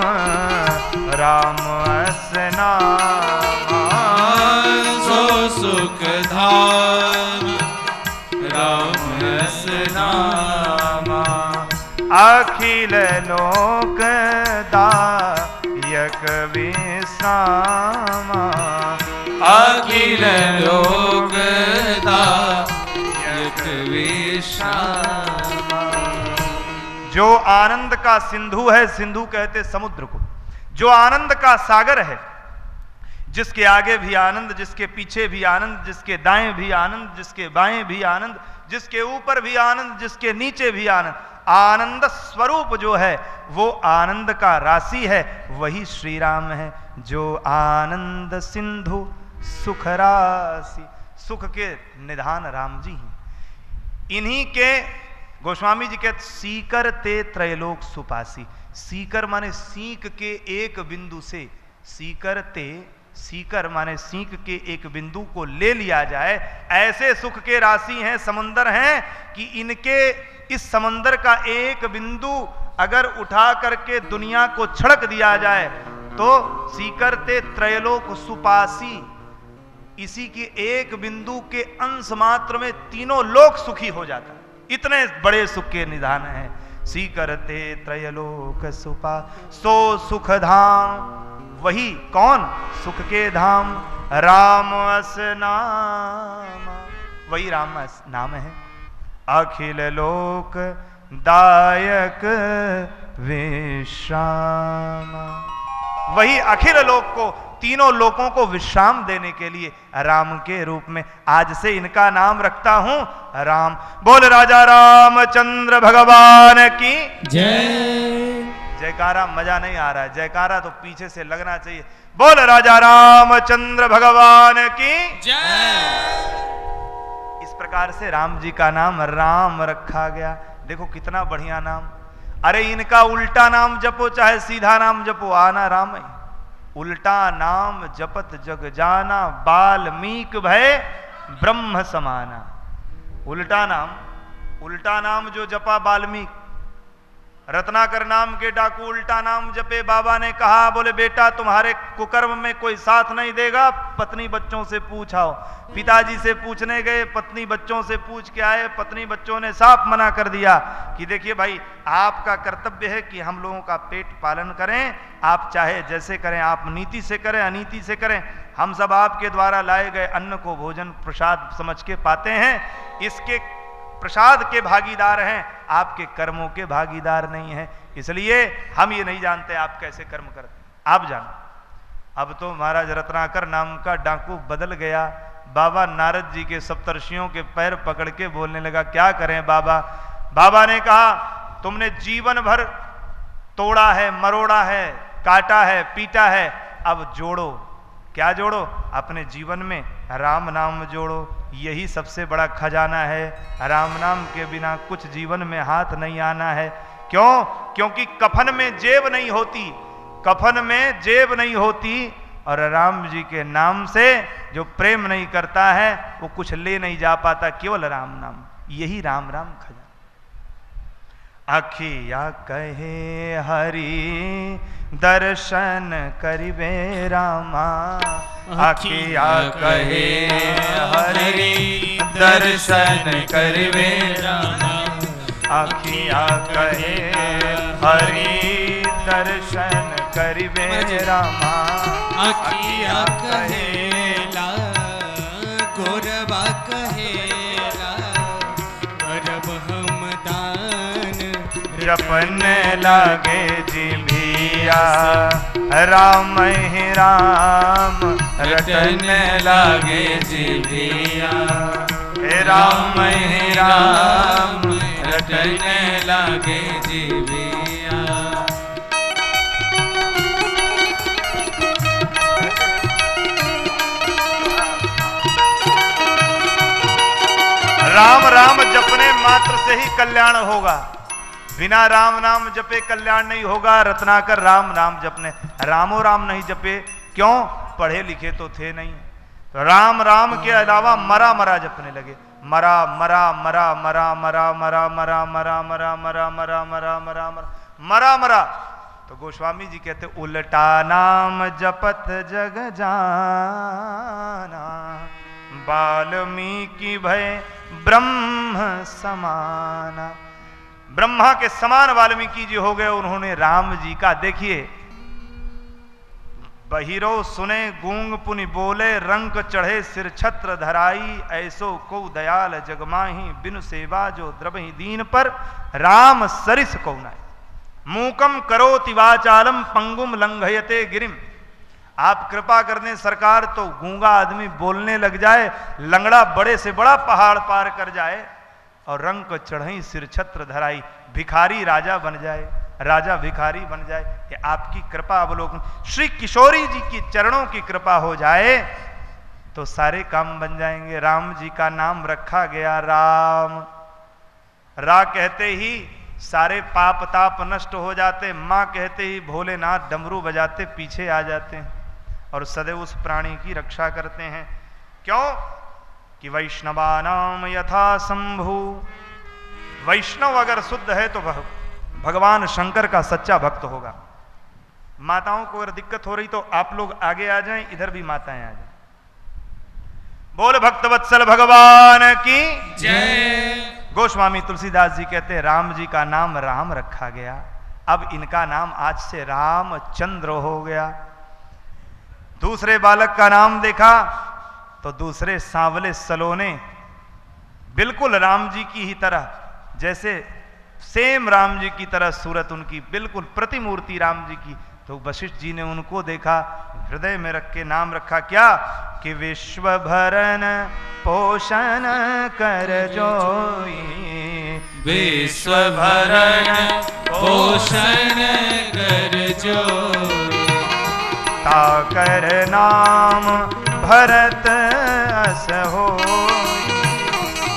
राम अस नामा, सो सुख धाम राम अस नामा, अखिल लोक दायक विश्रामा, अखिल लोक दायक विश्रामा। जो आनंद का सिंधु है, सिंधु कहते समुद्र को, जो आनंद का सागर है, जिसके आगे भी आनंद, जिसके पीछे भी आनंद, जिसके दाएं भी आनंद, जिसके बाएं भी आनंद, जिसके ऊपर भी आनंद, जिसके नीचे भी आनंद, आनंद स्वरूप जो है वो आनंद का राशि है, वही श्री राम है। जो आनंद सिंधु सुख राशि, सुख के निधान राम जी हैं। इन्हीं के गोस्वामी जी कहते सीकर ते त्रैलोक सुपासी। सीकर माने सीक के एक बिंदु से, सीकर ते, सीकर माने सीक के एक बिंदु को ले लिया जाए, ऐसे सुख के राशि हैं, समुंदर हैं कि इनके इस समंदर का एक बिंदु अगर उठा करके दुनिया को छिड़क दिया जाए तो सीकरते त्रैलोक सुपासी, इसी की एक बिंदु के अंश मात्र में तीनों लोक सुखी हो जाता है। इतने बड़े सुख के निधान है। सीकरते त्रैलोक सुपा सो सुख धाम, वही कौन? सुख के धाम राम अस नाम, वही राम अस नाम है। अखिल लोक दायक विश्राम, वही अखिल लोक को, तीनों लोकों को विश्राम देने के लिए राम के रूप में आज से इनका नाम रखता हूं राम। बोल राजा रामचंद्र भगवान की जय। जयकारा मजा नहीं आ रहा है, जयकारा तो पीछे से लगना चाहिए। बोल राजा रामचंद्र भगवान की जय। इस प्रकार से राम जी का नाम राम रखा गया। देखो कितना बढ़िया नाम। अरे इनका उल्टा नाम जपो चाहे सीधा नाम जपो, आना राम ही। उल्टा नाम जपत जग जाना, वाल्मीकि भय ब्रह्म समाना। उल्टा नाम जो जपा वाल्मीकि, रत्नाकर नाम के डाकू उल्टा नाम जपे। बाबा ने कहा, बोले बेटा तुम्हारे कुकर्म में कोई साथ नहीं देगा, पत्नी बच्चों से पूछाओ। पिताजी से पूछने गए, पत्नी बच्चों से पूछ के आए। पत्नी बच्चों ने साफ मना कर दिया कि देखिए भाई, आपका कर्तव्य है कि हम लोगों का पेट पालन करें, आप चाहे जैसे करें, आप नीति से करें अनीति से करें, हम सब आपके द्वारा लाए गए अन्न को भोजन प्रसाद समझ के पाते हैं, इसके प्रसाद के भागीदार हैं, आपके कर्मों के भागीदार नहीं हैं। इसलिए हम ये नहीं जानते आप कैसे कर्म करते, आप जानो। अब तो महाराज रत्नाकर नाम का डाकू बदल गया। बाबा नारद जी के सप्तर्षियों के पैर पकड़ के बोलने लगा, क्या करें बाबा? बाबा ने कहा, तुमने जीवन भर तोड़ा है, मरोड़ा है, काटा है, पीटा है, अब जोड़ो। क्या जोड़ो? अपने जीवन में राम नाम जोड़ो, यही सबसे बड़ा खजाना है। राम नाम के बिना कुछ जीवन में हाथ नहीं आना है। क्यों? क्योंकि कफन में जेब नहीं होती, कफन में जेब नहीं होती, और राम जी के नाम से जो प्रेम नहीं करता है वो कुछ ले नहीं जा पाता, केवल राम नाम, यही राम राम खजाना। अखिया कहे हरि दर्शन करिबे रामा, अखिया कहे हरि दर्शन करिबे रामा, अखिया कहे हरि दर्शन करिबे रामा, अखिया कहेला गोरबा कहेला, अरब हम दान जपन लागे जिभिया, राम ही राम रटन लागे जिभिया, राम ही राम रटन लागे जिभिया। राम राम जपने मात्र से ही कल्याण होगा, बिना राम नाम जपे कल्याण नहीं होगा। रत्नाकर राम नाम जपने, रामो राम नहीं जपे, क्यों? पढ़े लिखे तो थे नहीं, तो राम राम के अलावा मरा मरा जपने लगे। मरा मरा मरा मरा मरा मरा मरा मरा मरा मरा मरा मरा मरा मरा मरा। तो गोस्वामी जी कहते, उल्टा नाम जपत जग जाना, वाल्मीकि भय ब्रह्म समाना। ब्रह्मा के समान वाल्मीकि जी हो गए। उन्होंने राम जी का, देखिए, बहिरो सुने गूंग पुनि बोले, रंक चढ़े सिर छत्र धराई, ऐसो को दयाल जगमाही, बिनु सेवा जो द्रवहि दीन पर, राम सरिस को नाय। मूकम करोति वाचालम पंगुम लंघयते गिरिम। आप कृपा कर दें सरकार तो गूंगा आदमी बोलने लग जाए, लंगड़ा बड़े से बड़ा पहाड़ पार कर जाए, और रंक चढ़ई सिर छत्र धराई, भिखारी राजा बन जाए, राजा भिखारी बन जाए। ये आपकी कृपा अवलोकन, श्री किशोरी जी की चरणों की कृपा हो जाए तो सारे काम बन जाएंगे। राम जी का नाम रखा गया राम, रा कहते ही सारे पाप ताप नष्ट हो जाते, माँ कहते ही भोलेनाथ डमरू बजाते पीछे आ जाते हैं और सदैव उस प्राणी की रक्षा करते हैं। क्यों? कि वैष्णवानाम यथा शंभु वैष्णव अगर शुद्ध है तो वह भगवान शंकर का सच्चा भक्त होगा। माताओं को अगर दिक्कत हो रही तो आप लोग आगे आ जाएं, इधर भी माताएं आ जाएं। बोल भक्तवत्सल भगवान की जय। गोस्वामी तुलसीदास जी कहते हैं राम जी का नाम राम रखा गया, अब इनका नाम आज से रामचंद्र हो गया। दूसरे बालक का नाम देखा तो दूसरे सांवले सलोने, बिल्कुल राम जी की ही तरह, जैसे सेम राम जी की तरह सूरत उनकी, बिल्कुल प्रतिमूर्ति राम जी की। तो वशिष्ठ जी ने उनको देखा, हृदय में रख के नाम रखा क्या कि विश्व भरण पोषण कर जोई, विश्व भरण पोषण कर जोई, ताकर नाम भरत अस होई,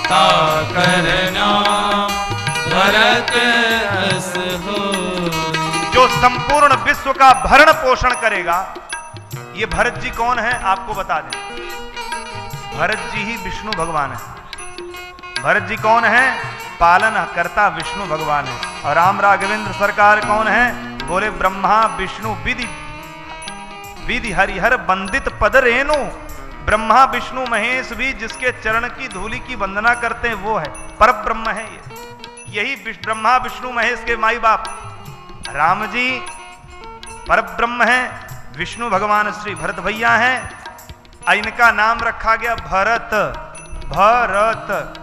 ताकर नाम भरत अस होई। जो संपूर्ण विश्व का भरण पोषण करेगा। ये भरत जी कौन है आपको बता दें, भरत जी ही विष्णु भगवान है। भरत जी कौन है? पालन करता विष्णु भगवान है। और राम राघवेंद्र सरकार कौन है? बोले ब्रह्मा विष्णु विधि विधि हरिहर बंदित पद रेणु। ब्रह्मा विष्णु महेश भी जिसके चरण की धूलि की वंदना करते हैं वो है, पर ब्रह्म है ये। यही ब्रह्मा विष्णु महेश के माई बाप राम जी पर ब्रह्म है, विष्णु भगवान श्री भरत भैया हैं। इनका नाम रखा गया भरत। भरत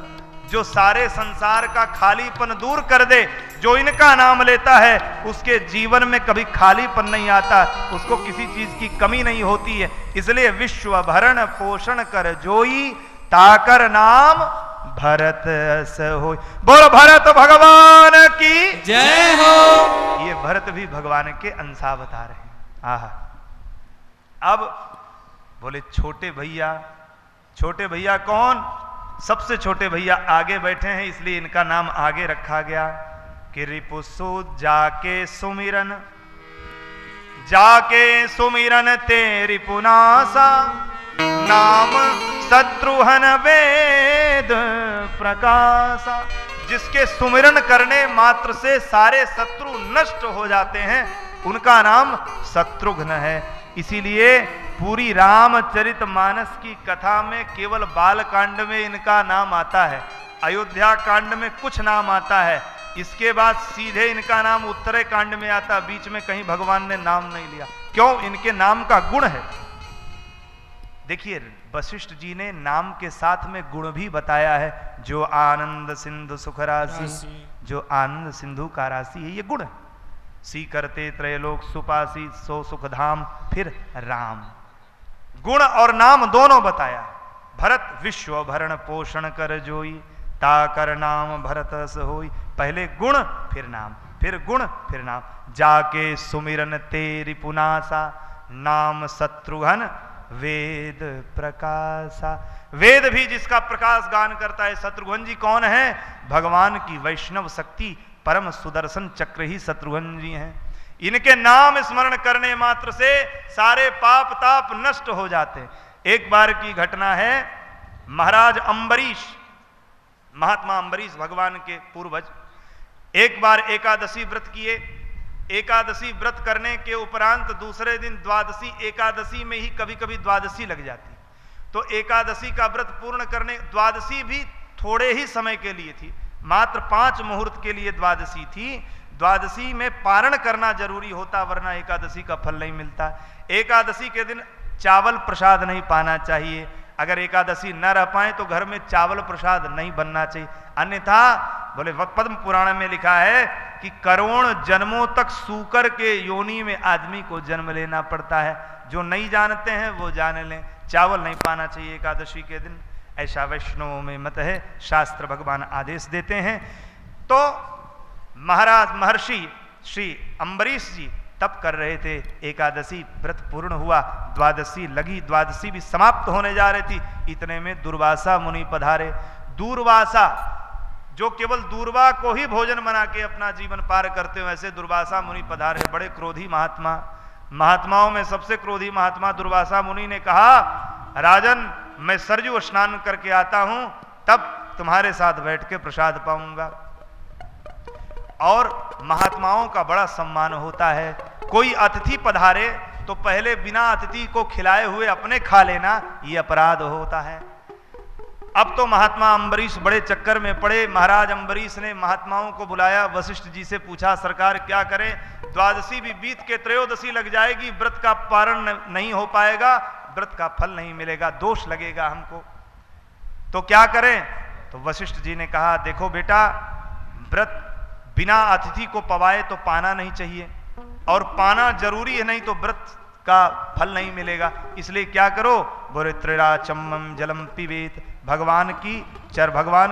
जो सारे संसार का खालीपन दूर कर दे, जो इनका नाम लेता है उसके जीवन में कभी खालीपन नहीं आता, उसको किसी चीज की कमी नहीं होती है। इसलिए विश्व भरण पोषण कर जोई, ताकर नाम भरत अस होई। बोलो भरत भगवान की जय हो। ये भरत भी भगवान के अंशावतार हैं। आहा। अब बोले छोटे भैया, छोटे भैया कौन? सबसे छोटे भैया आगे बैठे हैं, इसलिए इनका नाम आगे रखा गया कि रिपुसु जाके सुमिरन, जाके सुमिरन तेरी पुनासा, नाम शत्रुहन वेद प्रकाशा। जिसके सुमिरन करने मात्र से सारे शत्रु नष्ट हो जाते हैं, उनका नाम शत्रुघ्न है। इसीलिए पूरी रामचरितमानस की कथा में केवल बाल कांड में इनका नाम आता है, अयोध्या कांड में कुछ नाम आता है, इसके बाद सीधे इनका नाम उत्तरे कांड में आता, बीच में कहीं भगवान ने नाम नहीं लिया। क्यों? इनके नाम का गुण है। देखिए वशिष्ठ जी ने नाम के साथ में गुण भी बताया है, जो आनंद सिंधु सुख राशि, जो आनंद सिंधु का राशि है, ये गुण है। सी करते त्रैलोक सुपासी, सो सुख धाम, फिर राम। गुण और नाम दोनों बताया। भरत विश्व भरण पोषण कर जोई, ताकर नाम भरत अस होई। पहले गुण फिर नाम, फिर गुण फिर नाम। जाके सुमिरन तेरी पुनासा, नाम शत्रुघ्न वेद प्रकाशा। वेद भी जिसका प्रकाश गान करता है। शत्रुघ्न जी कौन है? भगवान की वैष्णव शक्ति परम सुदर्शन चक्र ही शत्रुघ्न जी हैं। इनके नाम स्मरण करने मात्र से सारे पाप ताप नष्ट हो जाते हैं। एक बार की घटना है, महाराज अम्बरीश, महात्मा अम्बरीश भगवान के पूर्वज, एक बार एकादशी व्रत किए। एकादशी व्रत करने के उपरांत दूसरे दिन द्वादशी, एकादशी में ही कभी कभी द्वादशी लग जाती, तो एकादशी का व्रत पूर्ण करने, द्वादशी भी थोड़े ही समय के लिए थी, मात्र 5 मुहूर्त के लिए द्वादशी थी। द्वादशी में पारण करना जरूरी होता, वरना एकादशी का फल नहीं मिलता। एकादशी के दिन चावल प्रसाद नहीं पाना चाहिए। अगर एकादशी न रह पाए तो घर में चावल प्रसाद नहीं बनना चाहिए, अन्यथा बोले पद्म पुराण में लिखा है कि करोड़ जन्मों तक सूकर के योनि में आदमी को जन्म लेना पड़ता है। जो नहीं जानते हैं वो जान लें, चावल नहीं पाना चाहिए एकादशी के दिन, ऐसा वैष्णवों में मत है। शास्त्र भगवान आदेश देते हैं। तो महाराज महर्षि श्री अम्बरीश जी तप कर रहे थे, एकादशी व्रत पूर्ण हुआ, द्वादशी लगी, द्वादशी भी समाप्त होने जा रही थी। इतने में दुर्वासा मुनि पधारे। दुर्वासा जो केवल दूरवा को ही भोजन बना के अपना जीवन पार करते हो, ऐसे दुर्वासा मुनि पधारे, बड़े क्रोधी महात्मा। महात्माओं में सबसे क्रोधी महात्मा दुर्वासा मुनि ने कहा, राजन मैं सरजू स्नान करके आता हूं, तब तुम्हारे साथ बैठ के प्रसाद पाऊंगा। और महात्माओं का बड़ा सम्मान होता है। कोई अतिथि पधारे तो पहले बिना अतिथि को खिलाए हुए अपने खा लेना ये अपराध होता है। अब तो महात्मा अम्बरीश बड़े चक्कर में पड़े। महाराज अम्बरीश ने महात्माओं को बुलाया, वशिष्ठ जी से पूछा सरकार क्या करें, द्वादशी भी बीत के त्रयोदशी लग जाएगी, व्रत का पारण नहीं हो पाएगा, व्रत का फल नहीं मिलेगा, दोष लगेगा हमको, तो क्या करें। तो वशिष्ठ जी ने कहा देखो बेटा, व्रत बिना अतिथि को पवाए तो पाना नहीं चाहिए, और पाना जरूरी है, नहीं तो व्रत का फल नहीं मिलेगा। इसलिए क्या करो, बोले त्रिराचम्मम जलम पिबेत, भगवान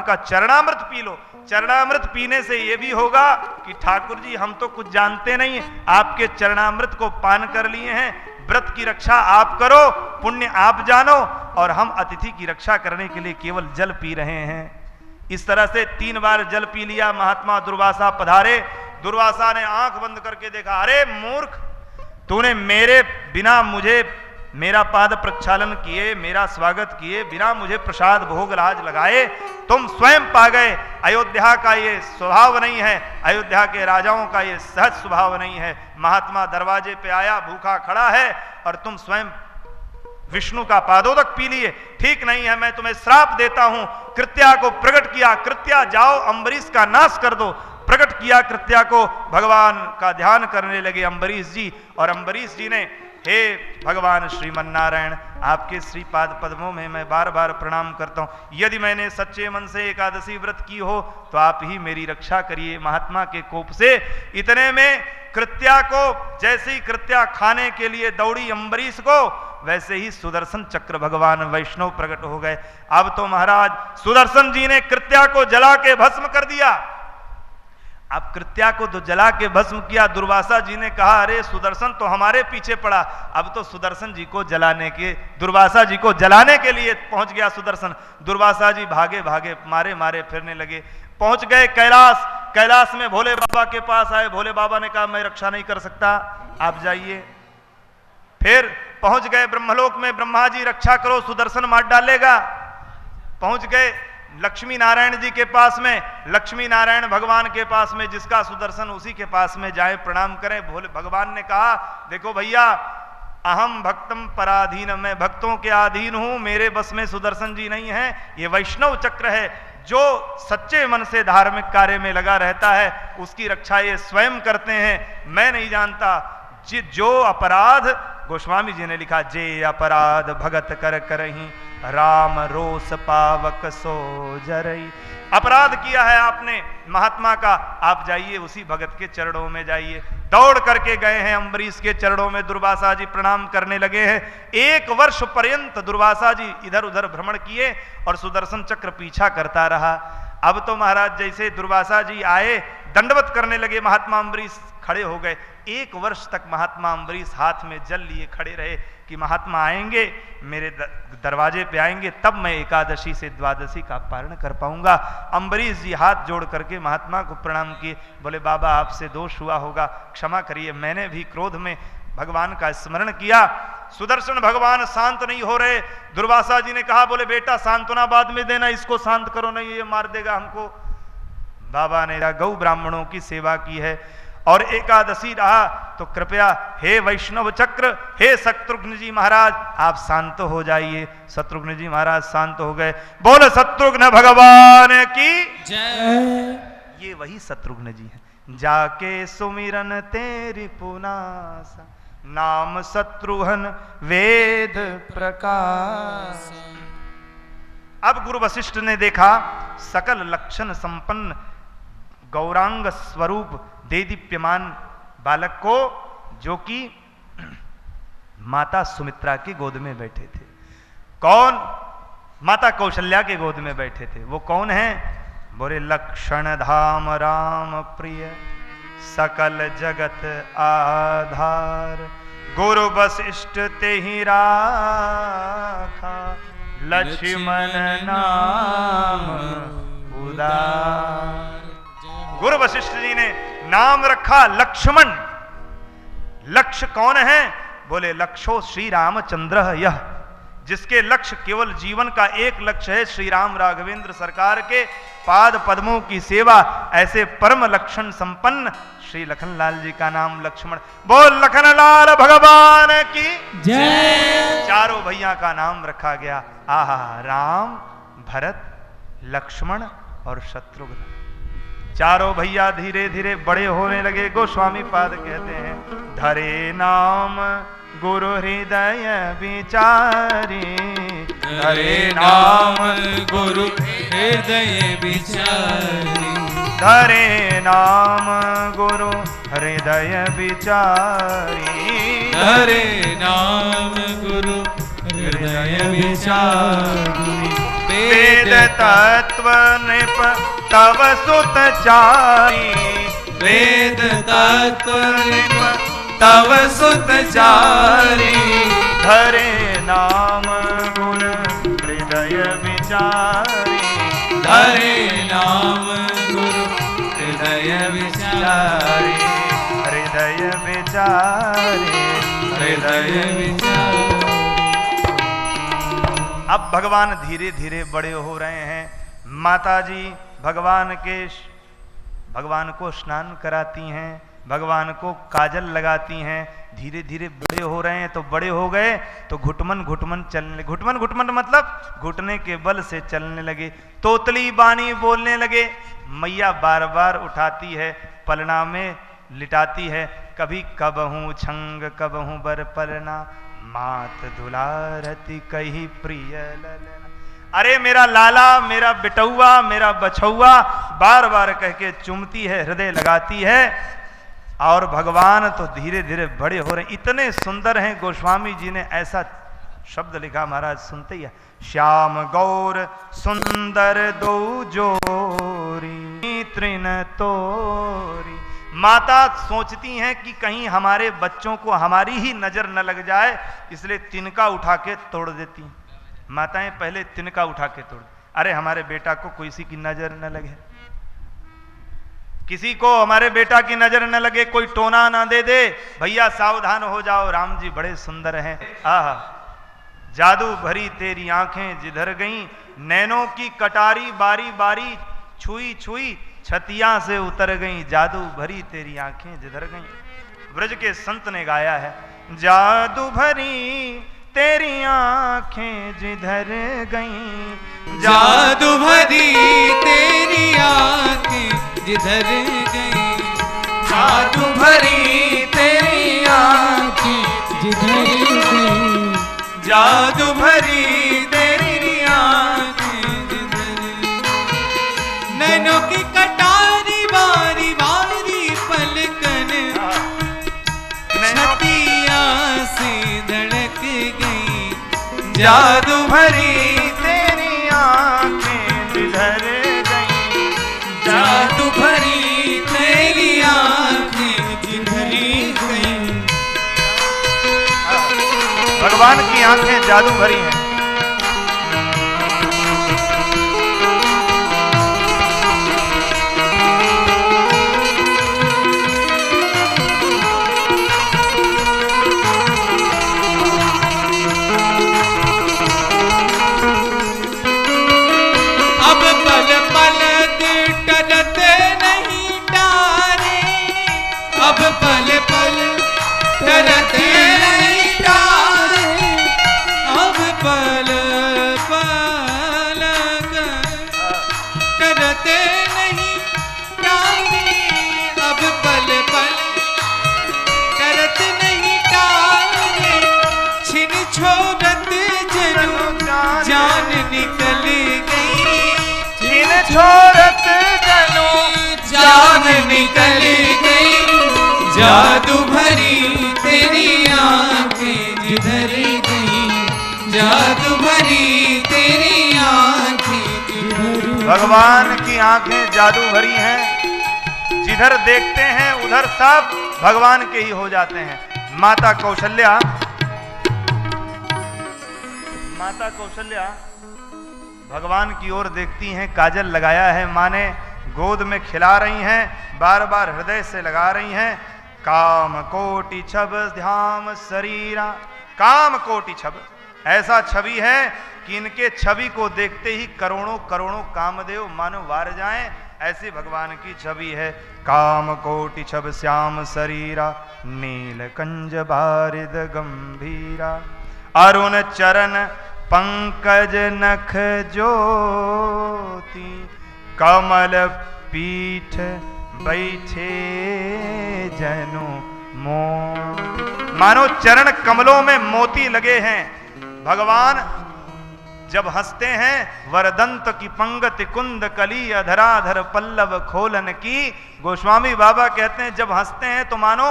का चरणामृत पी लो। चरणामृत पीने से ये भी होगा कि ठाकुर जी हम तो कुछ जानते नहीं, आपके चरणामृत को पान कर लिए हैं, व्रत की रक्षा आप करो, पुण्य आप जानो, और हम अतिथि की रक्षा करने के लिए केवल जल पी रहे हैं। इस तरह से 3 बार जल पी लिया। महात्मा दुर्वासा पधारे। दुर्वासा ने आंख बंद करके देखा, अरे मूर्ख, तूने मेरे बिना मुझे मेरा पाद प्रक्षालन किए, मेरा स्वागत किए, बिना मुझे प्रसाद भोग लाज लगाए तुम स्वयं पा गए। अयोध्या का ये स्वभाव नहीं है, अयोध्या के राजाओं का ये सहज स्वभाव नहीं है। महात्मा दरवाजे पे आया, भूखा खड़ा है, और तुम स्वयं विष्णु का पादोदक पी लिए, ठीक नहीं है। मैं तुम्हें श्राप देता हूं। कृत्या को प्रकट किया, कृत्या जाओ अम्बरीश का नाश कर दो। प्रकट किया कृत्या को, भगवान का ध्यान करने लगे अम्बरीश जी, और अम्बरीश जी ने, हे भगवान श्रीमन नारायण, आपके श्रीपाद पद्मों में मैं बार बार प्रणाम करता हूं। यदि मैंने सच्चे मन से एकादशी व्रत की हो तो आप ही मेरी रक्षा करिए महात्मा के कोप से। इतने में कृत्या को, जैसे ही कृत्या खाने के लिए दौड़ी अम्बरीश को, वैसे ही सुदर्शन चक्र भगवान वैष्णव प्रकट हो गए। अब तो महाराज सुदर्शन जी ने कृत्या को जला के भस्म कर दिया। अब कृत्या को तो जला के भस्म किया। दुर्वासा जी ने कहा, अरे सुदर्शन तो हमारे पीछे पड़ा। अब तो सुदर्शन जी को जलाने के, दुर्वासा जी को जलाने के लिए पहुंच गया सुदर्शन। दुर्वासा जी भागे भागे मारे मारे फिरने लगे। पहुंच गए कैलाश। कैलाश में भोले बाबा के पास आए। भोले बाबा ने कहा, मैं रक्षा नहीं कर सकता, आप जाइए। फिर पहुंच गए ब्रह्मलोक में। ब्रह्मा जी रक्षा करो, सुदर्शन मार डालेगा। पहुंच गए लक्ष्मी नारायण जी के पास में। लक्ष्मी नारायण भगवान के पास में, जिसका सुदर्शन उसी के पास में जाए, प्रणाम करें। भोले भगवान ने कहा, देखो भैया, अहम भक्तम पराधीन, मैं भक्तों के अधीन हूं, मेरे बस में सुदर्शन जी नहीं है। ये वैष्णव चक्र है, जो सच्चे मन से धार्मिक कार्य में लगा रहता है उसकी रक्षा ये स्वयं करते हैं, मैं नहीं जानता। जो अपराध, गोस्वामी जी ने लिखा, जे अपराध भगत कर करही, राम रोष पावक सो जरई। अपराध किया है आपने महात्मा का, आप जाइए उसी भगत के चरणों में जाइए। दौड़ करके गए हैं अम्बरीश के चरणों में। दुर्वासा जी प्रणाम करने लगे हैं। 1 वर्ष पर्यंत दुर्वासा जी इधर उधर भ्रमण किए और सुदर्शन चक्र पीछा करता रहा। अब तो महाराज जैसे दुर्वासा जी आए, दंडवत करने लगे, महात्मा अम्बरीश खड़े हो गए। 1 वर्ष तक महात्मा अम्बरीश हाथ में जल लिए खड़े रहे कि महात्मा आएंगे, मेरे दरवाजे पे आएंगे, तब मैं एकादशी से द्वादशी का पारण कर पाऊंगा। अम्बरीश जी हाथ जोड़ करके महात्मा को प्रणाम किए। बोले, बाबा आपसे दोष हुआ होगा, क्षमा करिए, मैंने भी क्रोध में भगवान का स्मरण किया। सुदर्शन भगवान शांत नहीं हो रहे। दुर्वासा जी ने कहा, बोले बेटा सांत्वना बाद में देना, इसको शांत करो, नहीं ये मार देगा हमको। बाबा ने गौ ब्राह्मणों की सेवा की है और एकादशी रहा, तो कृपया हे वैष्णव चक्र, हे शत्रुघ्न जी महाराज, आप शांत हो जाइए। शत्रुघ्न जी महाराज शांत हो गए। बोल शत्रुघ्न भगवान की जय। ये वही शत्रुघ्न जी हैं। जाके सुमिरन तेरी पुनासा, नाम शत्रुघ्न वेद प्रकाश। अब गुरु वशिष्ठ ने देखा सकल लक्षण संपन्न गौरांग स्वरूप देदीप्यमान बालक को, जो कि माता सुमित्रा की गोद में बैठे थे। कौन? माता कौशल्या के गोद में बैठे थे। वो कौन है? बोले, लक्षण धाम राम प्रिय, सकल जगत आधार, गुरु वशिष्ठ ते ही राखा, लक्ष्मण नाम उदार। गुरु वशिष्ठ जी ने नाम रखा लक्ष्मण। लक्ष्य कौन है? बोले, लक्षो श्री रामचंद्र यह, जिसके लक्ष्य केवल जीवन का एक लक्ष्य है श्री राम राघवेंद्र सरकार के पाद पद्मों की सेवा, ऐसे परम लक्षण संपन्न श्री लखनलाल जी का नाम लक्ष्मण। बोल लखनलाल भगवान की जय। चारों भैया का नाम रखा गया। आहा, राम, भरत, लक्ष्मण और शत्रुघ्न। चारों भैया धीरे धीरे बड़े होने लगे। गोस्वामी पाद कहते हैं, धरे नाम गुरु हृदय विचारी, हरे नाम गुरु हृदय विचारी, धरे नाम गुरु हृदय विचारी, हरे नाम गुरु हृदय विचारी। वेद तत्व नृप तव सुत चारी, वेद तत्व नृप तव सुत चारी, धरे नाम गुरु हृदय विचारी, हरे नाम गुरु हृदय विचारी, हृदय विचारी, हृदय विचारी। अब भगवान धीरे धीरे बड़े हो रहे हैं। माता जी भगवान को स्नान कराती हैं, भगवान को काजल लगाती हैं। धीरे धीरे बड़े हो रहे हैं, तो बड़े हो गए तो घुटमन घुटमन चलने, घुटमन घुटमन मतलब घुटने के बल से चलने लगे। तोतली बानी बोलने लगे। मैया बार बार उठाती है, पलना में लिटाती है। कभी कबहूं छंग कबहूं बर पलना, मात दुलारती कही प्रिय ललना। अरे मेरा लाला, मेरा बिटौआ, मेरा बछौआ, बार बार कह के चुमती है, हृदय लगाती है। और भगवान तो धीरे धीरे बड़े हो रहे हैं। इतने सुंदर हैं। गोस्वामी जी ने ऐसा शब्द लिखा, महाराज सुनते ही है, श्याम गौर सुंदर दो जोरी तृण तोरी। माता सोचती हैं कि कहीं हमारे बच्चों को हमारी ही नजर न लग जाए, इसलिए तिनका उठा के तोड़ देती हैं। माताएं पहले तिनका उठा के तोड़, अरे हमारे बेटा को किसी की नजर न लगे, किसी को हमारे बेटा की नजर न लगे, कोई टोना ना दे दे, भैया सावधान हो जाओ, राम जी बड़े सुंदर हैं। आहा, जादू भरी तेरी आंखें जिधर गईं, नैनों की कटारी बारी बारी छुई छुई छतिया से उतर गईं, जादू भरी तेरी आंखें जिधर गईं। ब्रज के संत ने गाया है, जादू भरी तेरी आंखें जिधर गईं, जादू भरी तेरी आंखें जिधर गईं, जादू भरी तेरी आंखें जिधर गईं, जादू भरी तेरी आंखें जिधर गईं। नैनों की कटारी बारी बारी पलकन छतिया से धड़क गई, जादू भरी तेरी आंखें जिधर गईं, जादू भरी तेरी आंखें जिधर गईं। भगवान की आंखें जादू भरी हैं। अब पल पल टरते नहीं तारे, अब पल पल टरते नहीं तारे, अब पल पल टरते नहीं तारे। छिन छोड़त जनो जान निकल गई, छिन छोड़त जनो जान निकल गई। जादू भरी तेरी आंखें जिधर गई, जादू भरी तेरी आंखें जिधर। भगवान की आंखें जादू भरी हैं, जिधर देखते हैं उधर सब भगवान के ही हो जाते हैं। माता कौशल्या भगवान की ओर देखती हैं, काजल लगाया है माँ ने, गोद में खिला रही हैं, बार बार हृदय से लगा रही हैं। काम कोटि छब ध्यान शरीरा, काम कोटि छब, ऐसा छवि है कि इनके छवि को देखते ही करोड़ों करोड़ों कामदेव मानो वार जाएं, ऐसी भगवान की छवि है। काम कोटि छब श्याम शरीरा, नील कंज बारिद गंभीरा, अरुण चरण पंकज नख ज्योति, कमल पीठ बैठे जनु मोती। मानो चरण कमलों में मोती लगे हैं। भगवान जब हंसते हैं, वरदंत की पंगति कुंद कली, अधराधर पल्लव खोलन की। गोस्वामी बाबा कहते हैं जब हंसते हैं तो मानो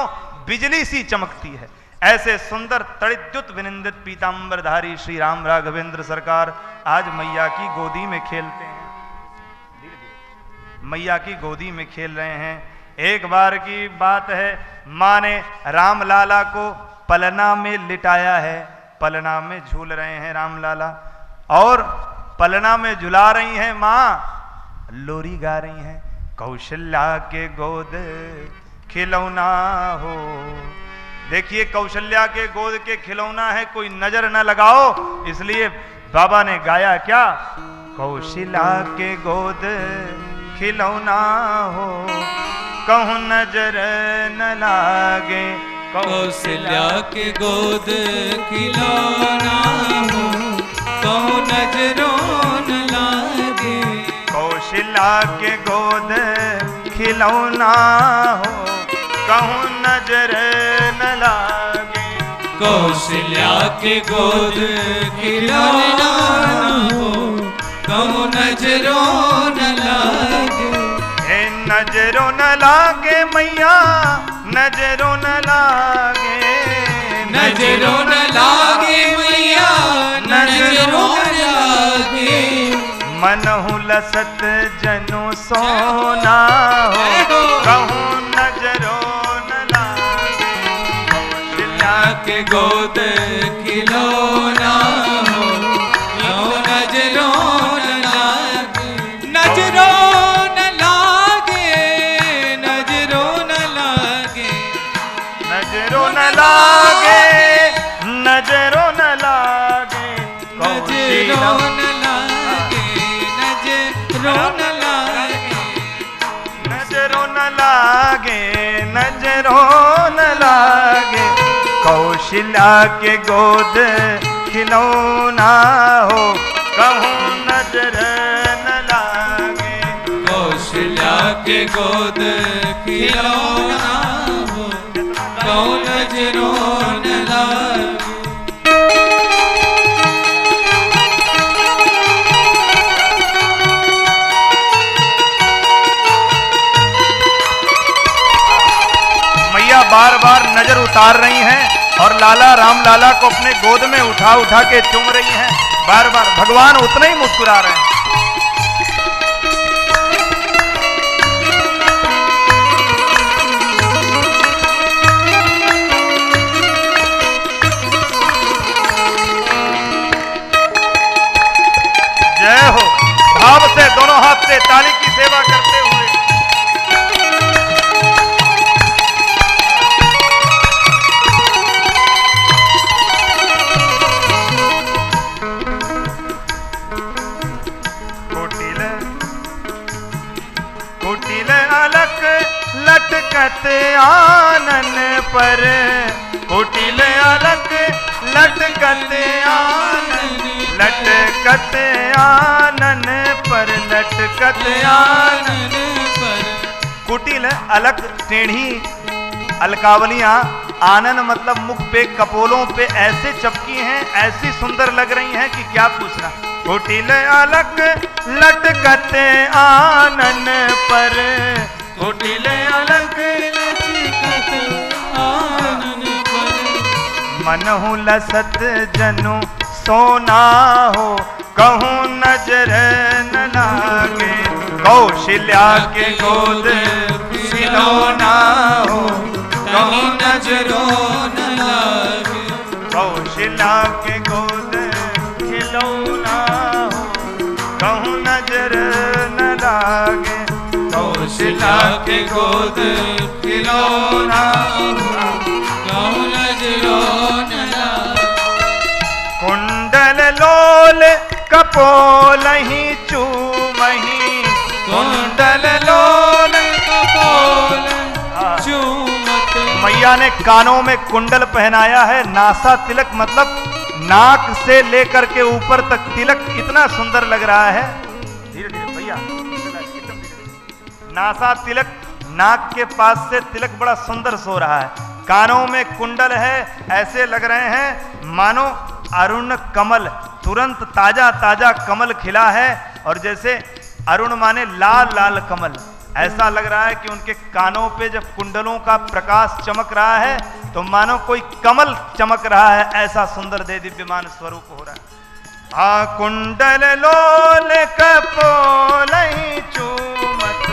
बिजली सी चमकती है। ऐसे सुंदर तड़िद्युत विनिंदित पीतांबरधारी श्री राम राघवेंद्र सरकार आज मैया की गोदी में खेलते हैं, मैया की गोदी में खेल रहे हैं। एक बार की बात है, माँ ने राम लाला को पलना में लिटाया है, पलना में झूल रहे हैं राम लाला, और पलना में झुला रही हैं माँ, लोरी गा रही हैं। कौशल्या के गोद खिलौना हो, देखिए कौशल्या के गोद के खिलौना है, कोई नजर न लगाओ, इसलिए बाबा ने गाया क्या, कौशल्या के गोद खिलौना हो, कहूं नजर न लागे। कौशल्या के गोद खिलौना हो, कहूं नजरों न लागे। कौशल्या के गोद खिलौना हो, कहूं नजर न लागे। कौशल्या के गोद खिलौना हो, कहूं नजरों न लागे। नजरों न लागे मैया, नजरों न लागे, नजरों न लागे मैया, नजरों न लागे। मनहु लसत जनु सोना हो, कहूं नजरों न लागे। कौशल्या के गोद खिलौना हो, कहूं नजरों न लागे। नजरों नजरों न लागे, नजरों न लागे, नजरों न लागे, नजरों न लागे। नजरों न लागे, नजरों न लागे। कौशल्या के गोद खिलौना हो, कहूं नजर न लागे। कौशल्या के गोद खिलौना हो, कहूं नजरों न लागे। मैया बार बार नजर उतार रही हैं और लाला राम लाला को अपने गोद में उठा उठा के चूम रही हैं बार बार। भगवान उतने ही मुस्कुरा रहे हैं। जय हो, भाव से दोनों हाथ से ताली की सेवा करते हुए। कुटिल अलक लटकत आनन पर, कुटिल अलक लटकत आनन, लटकत आनन पर, लटकत आनन पर। कुटिल अलक टेढ़ी अलकावलियां, आनन मतलब मुख पे कपोलों पे ऐसे चपकी हैं, ऐसी सुंदर लग रही हैं कि क्या पूछना। कुटिल अलक लटकत आनन पर, कुटिल अलक लटकत आनन पर। मनहु लसत जनु सोना हो, कहूं नजर न लागे। कौशल्या के गोद खिलौना हो, कहूं नजरों न लागे। कौशल्या के गोद खिलौना हो, कहूं नजर न लागे। कौशल्या के गोद खिलौना हो, कहूं नजरों न लागे। कुंड लोल कपोलहि चूमहि कुंडल लोल कपोल चूमत। मैया ने कानों में कुंडल पहनाया है। नासा तिलक मतलब नाक से लेकर के ऊपर तक तिलक इतना सुंदर लग रहा है। धीरे धीरे भैया, नासा तिलक, नाक के पास से तिलक बड़ा सुंदर सो रहा है। कानों में कुंडल है, ऐसे लग रहे हैं मानो अरुण कमल, तुरंत ताजा ताजा कमल खिला है। और जैसे अरुण माने लाल लाल कमल, ऐसा लग रहा है कि उनके कानों पे जब कुंडलों का प्रकाश चमक रहा है तो मानो कोई कमल चमक रहा है, ऐसा सुंदर दे दिव्यमान स्वरूप हो रहा है। आ कुंडल लोल कपोलहि चूमत,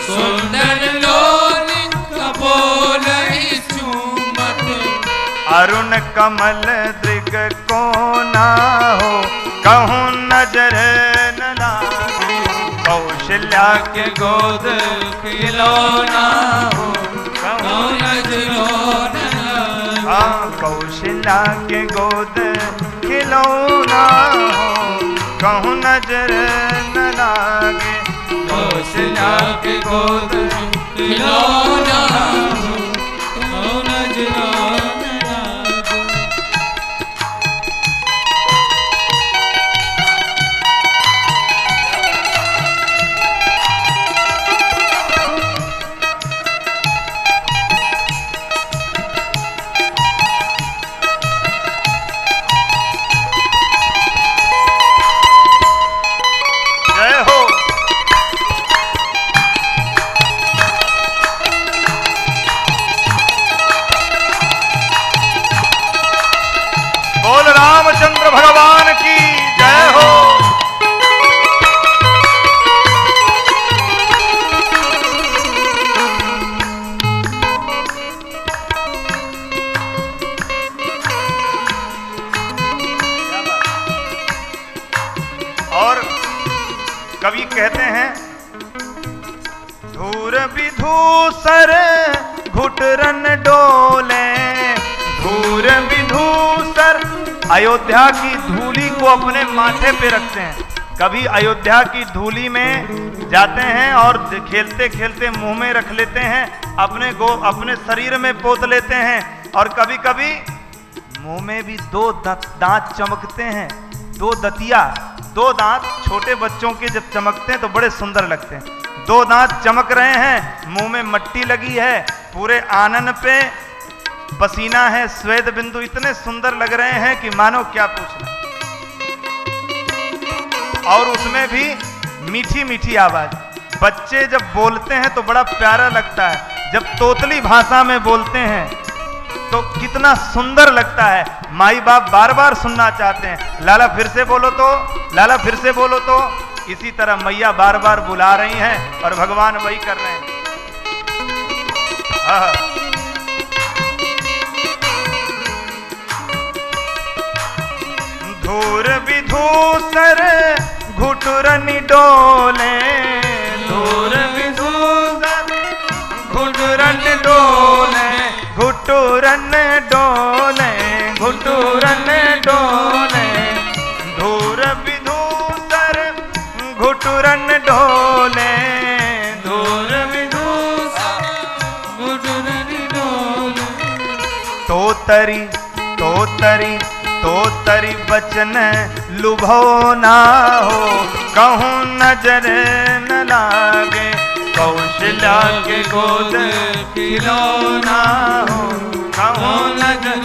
कुंडल लोल कपोलहि चूमत। अरुण कमल दृग को ना हो, कहूँ नजर न लागे। कौशल्या के गोद खिलौना हो, कहूँ नजरो न लागे। हाँ, कौशल्या के गोद खिलौना हो, कहूँ नजर न लागे। कौशल्या के गोद खिलौना हो, कहूँ नजरो न लागे। जय हो। बोल रामचंद्र भगवान की जय हो। और कवि कहते हैं, धूर विधूसर घुटरन डोले, धूर विधूसर, अयोध्या की धूली को अपने माथे पे रखते हैं। कभी अयोध्या की धूली में जाते हैं और खेलते खेलते मुंह में रख लेते हैं, अपने शरीर में पोत लेते हैं। और कभी कभी मुंह में भी दो दांत चमकते हैं, दो दतिया, दो दांत छोटे बच्चों के जब चमकते हैं तो बड़े सुंदर लगते हैं। दो दांत चमक रहे हैं, मुंह में मट्टी लगी है, पूरे आनन पे पसीना है, श्वेत बिंदु इतने सुंदर लग रहे हैं कि मानो क्या पूछना। और उसमें भी मीठी मीठी आवाज। बच्चे जब बोलते हैं तो बड़ा प्यारा लगता है, जब तोतली भाषा में बोलते हैं तो कितना सुंदर लगता है। माई बाप बार बार सुनना चाहते हैं, लाला फिर से बोलो तो, लाला फिर से बोलो तो। इसी तरह मैया बार बार बुला रही हैं और भगवान वही कर रहे हैं। धूर विधूसर घुटुरनि डोले, धूर विधूसर घुटुरन डोले, घुटुरन डोले, घुटुरन डोले। धूर विधूसर घुटुरन डोले, धूर विधूसर घुटुरन डोले। तोतरी तोतरी तोतरी बचन लुभो ना हो, कहूँ नजर न लागे। कौशल्या के गोद खिलौना हो, कहूँ नजर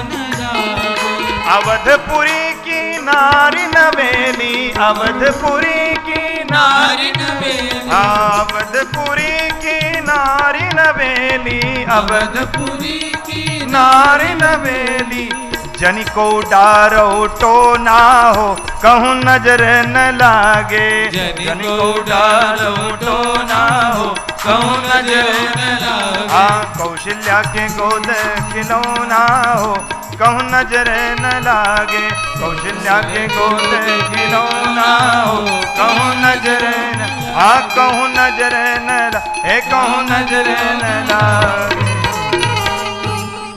न लागे। अवधपुरी की नारी नवेली, अवधपुरी की नारी नवेली, अवधपुरी की नारी नवेली, अवधपुरी की नारी नवेली। जनी को डारो तो ना हो, कहूँ नजर न लागे। जनी को डारो तो ना हो, कहूँ नजर न लागे। हाँ, कौशल्या के गोद खिलौना हो, कहूँ नजर न लागे। कौशल्या के गोद खिलौना हो, कहूँ नजर न, हाँ कहूँ नजर न, कहूँ नजर न लागे।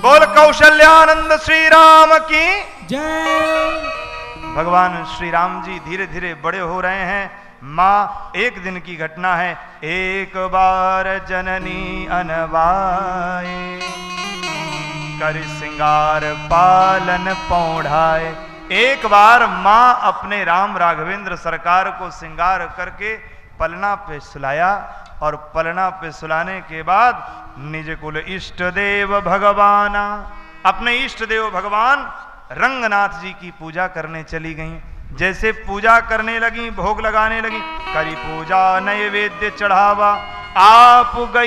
बोल कौशल्यानंद श्री राम की जय। भगवान श्री राम जी धीरे धीरे बड़े हो रहे हैं। माँ, एक दिन की घटना है, एक बार जननी अनवाए, कर सिंगार पालन पौढ़ाए। एक बार माँ अपने राम राघवेंद्र सरकार को सिंगार करके पलना पे सुलाया, और पलना पे सुलाने के बाद निज कुल इष्ट देव भगवाना, अपने इष्ट देव भगवान रंगनाथ जी की पूजा करने चली गईं। जैसे पूजा करने लगी, भोग लगाने लगी, करी पूजा नैवेद्य चढ़ावा, आप गई